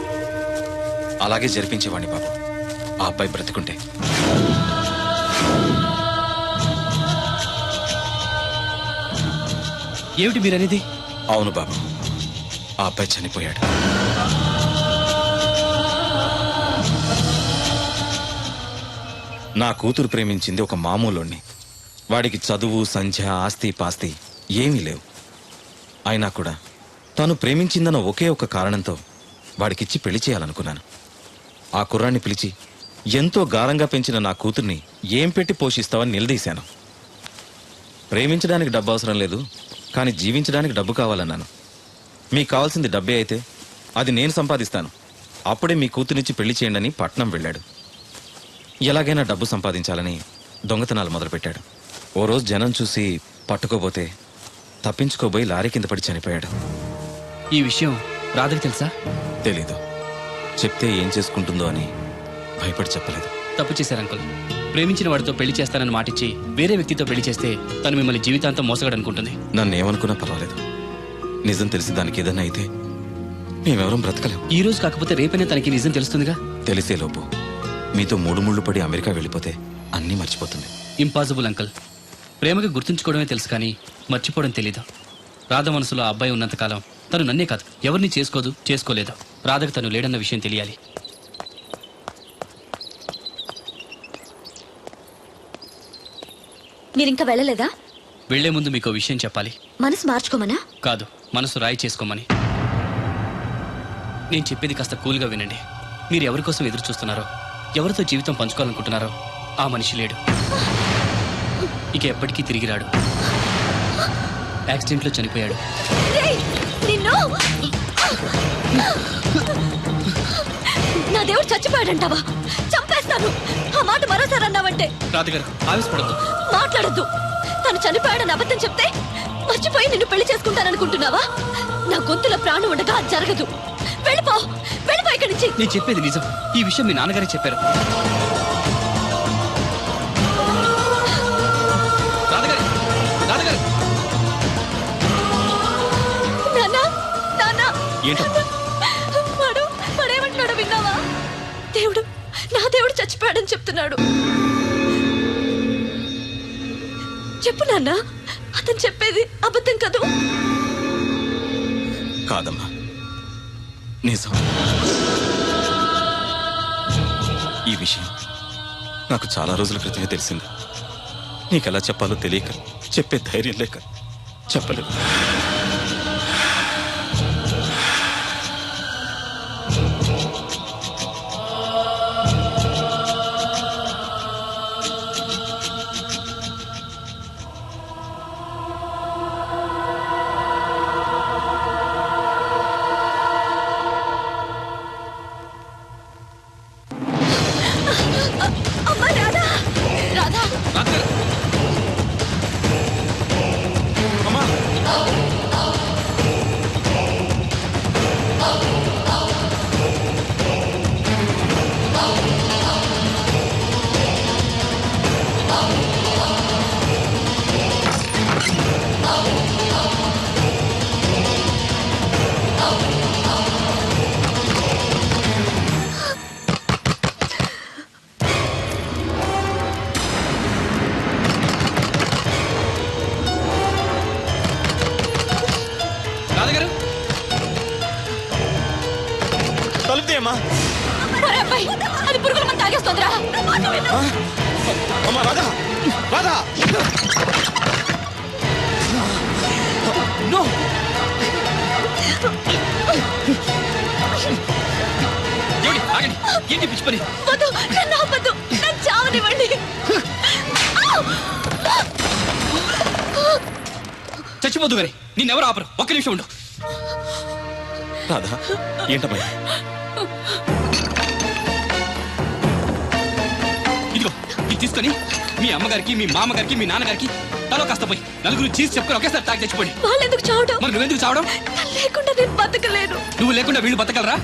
J: అలాగే జరిపించేవాడిని బాబు, ఆ అబ్బాయి బ్రతుకుంటే.
B: ఏమిటి మీరనేది?
J: అవును బాబు, ఆ అబ్బాయి చనిపోయాడు. నా కూతురు ప్రేమించింది ఒక మామూలోని. వాడికి చదువు, సంధ్య, ఆస్తి పాస్తి ఏమీ లేవు. అయినా కూడా తాను ప్రేమించిందన్న ఒకే ఒక కారణంతో వాడికిచ్చి పెళ్లి చేయాలనుకున్నాను. ఆ కుర్రాన్ని పిలిచి ఎంతో గారంగా పెంచిన నా కూతుర్ని ఏం పెట్టి పోషిస్తావని నిలదీశాను. ప్రేమించడానికి డబ్బు అవసరం లేదు, కానీ జీవించడానికి డబ్బు కావాలన్నాను. మీకు కావాల్సింది డబ్బే అయితే అది నేను సంపాదిస్తాను, అప్పుడే మీ కూతురినిచ్చి పెళ్లి చేయండి అని పట్నం వెళ్ళాడు. ఎలాగైనా డబ్బు సంపాదించాలని దొంగతనాలు మొదలుపెట్టాడు. ఓ రోజు జనం చూసి పట్టుకోబోతే తప్పించుకోబోయి లారీ కింద పడి చనిపోయాడు.
B: ఈ విషయం రాధకి తెలుసా?
J: తెలీదు. చెప్తే ఏం చేసుకుంటుందో అని భయపడి చెప్పలేదు.
B: తప్పు చేశారు అంకుల్. ప్రేమించిన వాడితో పెళ్లి చేస్తానని మాటిచ్చి వేరే వ్యక్తితో పెళ్లి చేస్తే తను మిమ్మల్ని జీవితాంతం మోసగడనుకుంటుంది.
J: నన్ను ఏమనుకున్నా పర్వాలేదు, నిజం తెలిసి దానికి ఏదన్నా అయితే మేమెవరం బ్రతకలేం.
B: ఈ రోజు కాకపోతే రేపైనా తనకి నిజం తెలుస్తుందిగా.
J: తెలిసేలోపు మీతో మూడు ముళ్ళు పడి అమెరికా వెళ్ళిపోతే అన్నీ మర్చిపోతుంది.
B: Impossible uncle. ప్రేమకి గుర్తుంచుకోవడమే తెలుసు కానీ మర్చిపోవడం తెలీదు. రాధ మనసులో ఆ అబ్బాయి ఉన్నంతకాలం తను నన్నే కాదు ఎవరిని చేసుకోదు, చేసుకోలేదు. రాధకు తను లేడన్న విషయం తెలియాలి.
M: మీరింకా వెళ్ళలేదా?
B: వెళ్లే ముందు మీకు విషయం చెప్పాలి.
M: మనసు మార్చుకోమనా?
B: కాదు, మనసు రాయి చేసుకోమని. నేను చెప్పేది కాస్త కూల్గా వినండి. మీరు ఎవరి కోసం ఎదురు చూస్తున్నారో, ఎవరితో జీవితం పంచుకోవాలనుకుంటున్నారో ఆ మనిషి లేడు. ఇక ఎప్పటికీ తిరిగి రాడు. యాక్సిడెంట్లో చనిపోయాడు.
M: నా దేవుడు చచ్చిపోయాడంటావా? చంపేస్తాను. ఆ మాట మరోసారి అన్నావంటే.
B: రాధగారు ఆవేశపడద్దు.
M: మాట్లాడద్దు. తను చనిపోయాడని అబద్ధం చెప్తే మర్చిపోయి నిన్ను పెళ్లి చేసుకుంటాననుకుంటున్నావా? నా గొంతులో ప్రాణం ఉండగా అది జరగదు. వెళ్ళిపో, వెళ్ళిపో ఇక్కడి నుంచి.
B: నేను చెప్పేది నిజం. ఈ విషయం మీ నాన్నగారే చెప్పారు. రాధగారు, రాధగారు.
M: నాన్నా, నాన్నా.
B: ఏంటమ్మా?
M: వాడేమంటున్నాడో విన్నావా? దేవుడు, నా దేవుడు చచ్చిపోయాడని చెప్తున్నాడు. చెప్పు నాన్న, అతను చెప్పేది అబద్ధం కదూ?
J: కాదమ్మా, నిజం. ఈ విషయం నాకు చాలా రోజుల క్రితమే తెలిసింది. నీకెలా చెప్పాలో తెలియక, చెప్పే ధైర్యం లేక చెప్పలేదు.
M: అమ్మా రాధా, రాధా.
B: రాధగారు
J: తలుపుదేమ్మా.
M: అది పురుగుల మంది తాగేస్తుందిరా.
J: అమ్మా రాధా, రాధా.
B: నో. ఏమిటి? ఆగండి. ఏంటి పిచ్చి పని?
M: వద్దు, నన్ను ఆపొద్దు. నన్ను చావనివ్వండి.
B: చచ్చిపోదు గారి, నిన్నెవరు ఆపరు. ఒక్క నిమిషం ఉండు.
J: రాధా, ఏంటమ్మా?
B: ఇదిగో ఇది తీసుకొని మీ అమ్మగారికి, మీ మామగారికి, మీ నాన్నగారికి తలో కాస్త పోయి నలుగురు చీజ్ చెప్పుకొని ఒకేసారి తాగి తెచ్చిపోయి.
M: వాళ్ళెందుకు చావడం?
B: మరి నువ్వెందుకు చావడం?
M: లేకుండా నేను బతకలేను.
B: నువ్వు లేకుండా వీళ్ళు బతకలరా?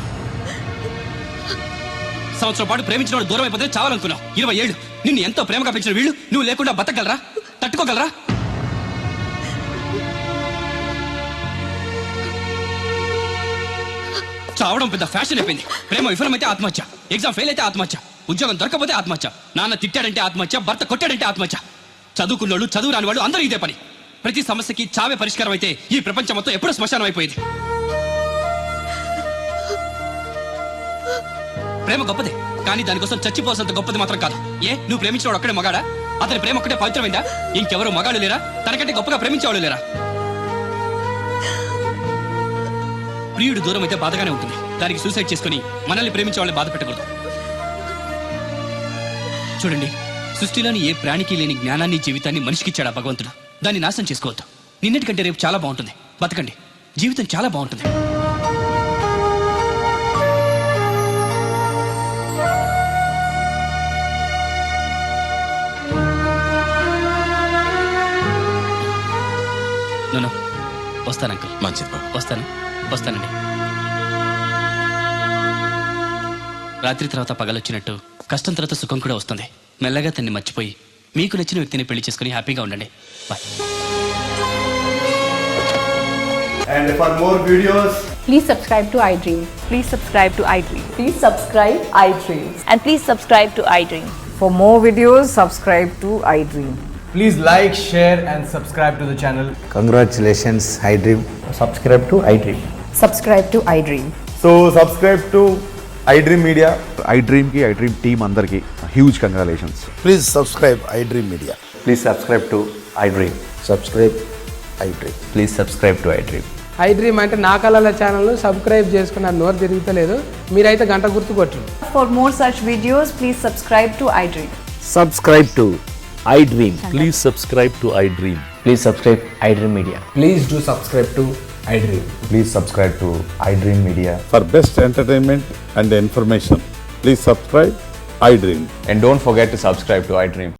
B: సంవత్సరం పాటు ప్రేమించిన వాడు దూరం అయిపోతే చావాలనుకున్నావు. 20 ఏళ్ళు నిన్ను ఎంతో ప్రేమగా పెంచిన వీళ్ళు నువ్వు లేకుండా బతకగలరా? తట్టుకోగలరా? చావడం పెద్ద ఫ్యాషన్ అయిపోయింది. ప్రేమ విఫలమైతే ఆత్మహత్య, ఎగ్జామ్ ఫెయిల్ అయితే ఆత్మహత్య, ఉద్యోగం దొరకపోతే ఆత్మహత్య, నాన్న తిట్టాడంటే ఆత్మహత్య, భర్త కొట్టాడంటే ఆత్మహత్య. చదువుకున్నోళ్ళు, చదువు రాని వాళ్ళు అందరూ ఇదే పని. ప్రతి సమస్యకి చావే పరిష్కారం అయితే ఈ ప్రపంచం మొత్తం ఎప్పుడూ శ్మశానం అయిపోయింది. ప్రేమ గొప్పదే, కానీ దానికోసం చచ్చిపోసంత గొప్పది మాత్రం కాదు. నువ్వు ప్రేమించేవాడు ఒక్కడే మగాడా? అతని ప్రేమ ఒక్కటే పవిత్రమైందా? ఇంకెవరు మగాళ్ళు లేరా? తనకంటే గొప్పగా ప్రేమించేవాళ్ళు లేరా? ప్రియుడు దూరం అయితే బాధగానే ఉంటుంది. దానికి సూసైడ్ చేసుకుని మనల్ని ప్రేమించే వాళ్ళని బాధ పెట్టకూడదు. చూడండి, సృష్టిలోని ఏ ప్రాణికి లేని జ్ఞానాన్ని, జీవితాన్ని మనిషికిచ్చాడు ఆ భగవంతుడు. దాన్ని నాశనం చేసుకోవద్దు. నిన్నటికంటే రేపు చాలా బాగుంటుంది. బతకండి, జీవితం చాలా బాగుంటుంది. నన్ను వస్తాను అంకుల్.
J: మంచిది బాబు.
B: వస్తానండి. రాత్రి తర్వాత పగలొచ్చినట్టు కష్టం తర్వాత సుఖం కూడా వస్తుంది. మెల్లగా తన్ని మర్చిపోయి మీకు నచ్చిన వ్యక్తిని పెళ్లి చేసుకుని హ్యాపీగా ఉండండి. Bye.
N: And for more videos,
O: please subscribe to iDream. Please subscribe to iDream. Please subscribe iDream. And please subscribe to iDream. For more videos, subscribe to iDream.
N: please like, share and subscribe to the channel.
E: Congratulations iDream.
N: Subscribe to iDream.
O: Subscribe to iDream.
N: So subscribe to iDream Media.
P: iDream ki iDream team andarki huge congratulations.
E: Please subscribe iDream Media.
N: Please subscribe to iDream.
E: Subscribe iDream.
N: Please subscribe to iDream.
H: iDream అంటే నా కళల channel subscribe చేసుకున్న నోరు తిరుగుతలేదు. మీరైతే గంట గుర్తు కొట్టండి.
O: For more such videos, please subscribe to iDream.
E: Subscribe to iDream.
P: Please subscribe to iDream.
N: Please subscribe iDream Media. Please do subscribe to iDream.
P: Please subscribe to iDream Media.
Q: For best entertainment and information, please subscribe iDream.
N: And don't forget to subscribe to iDream.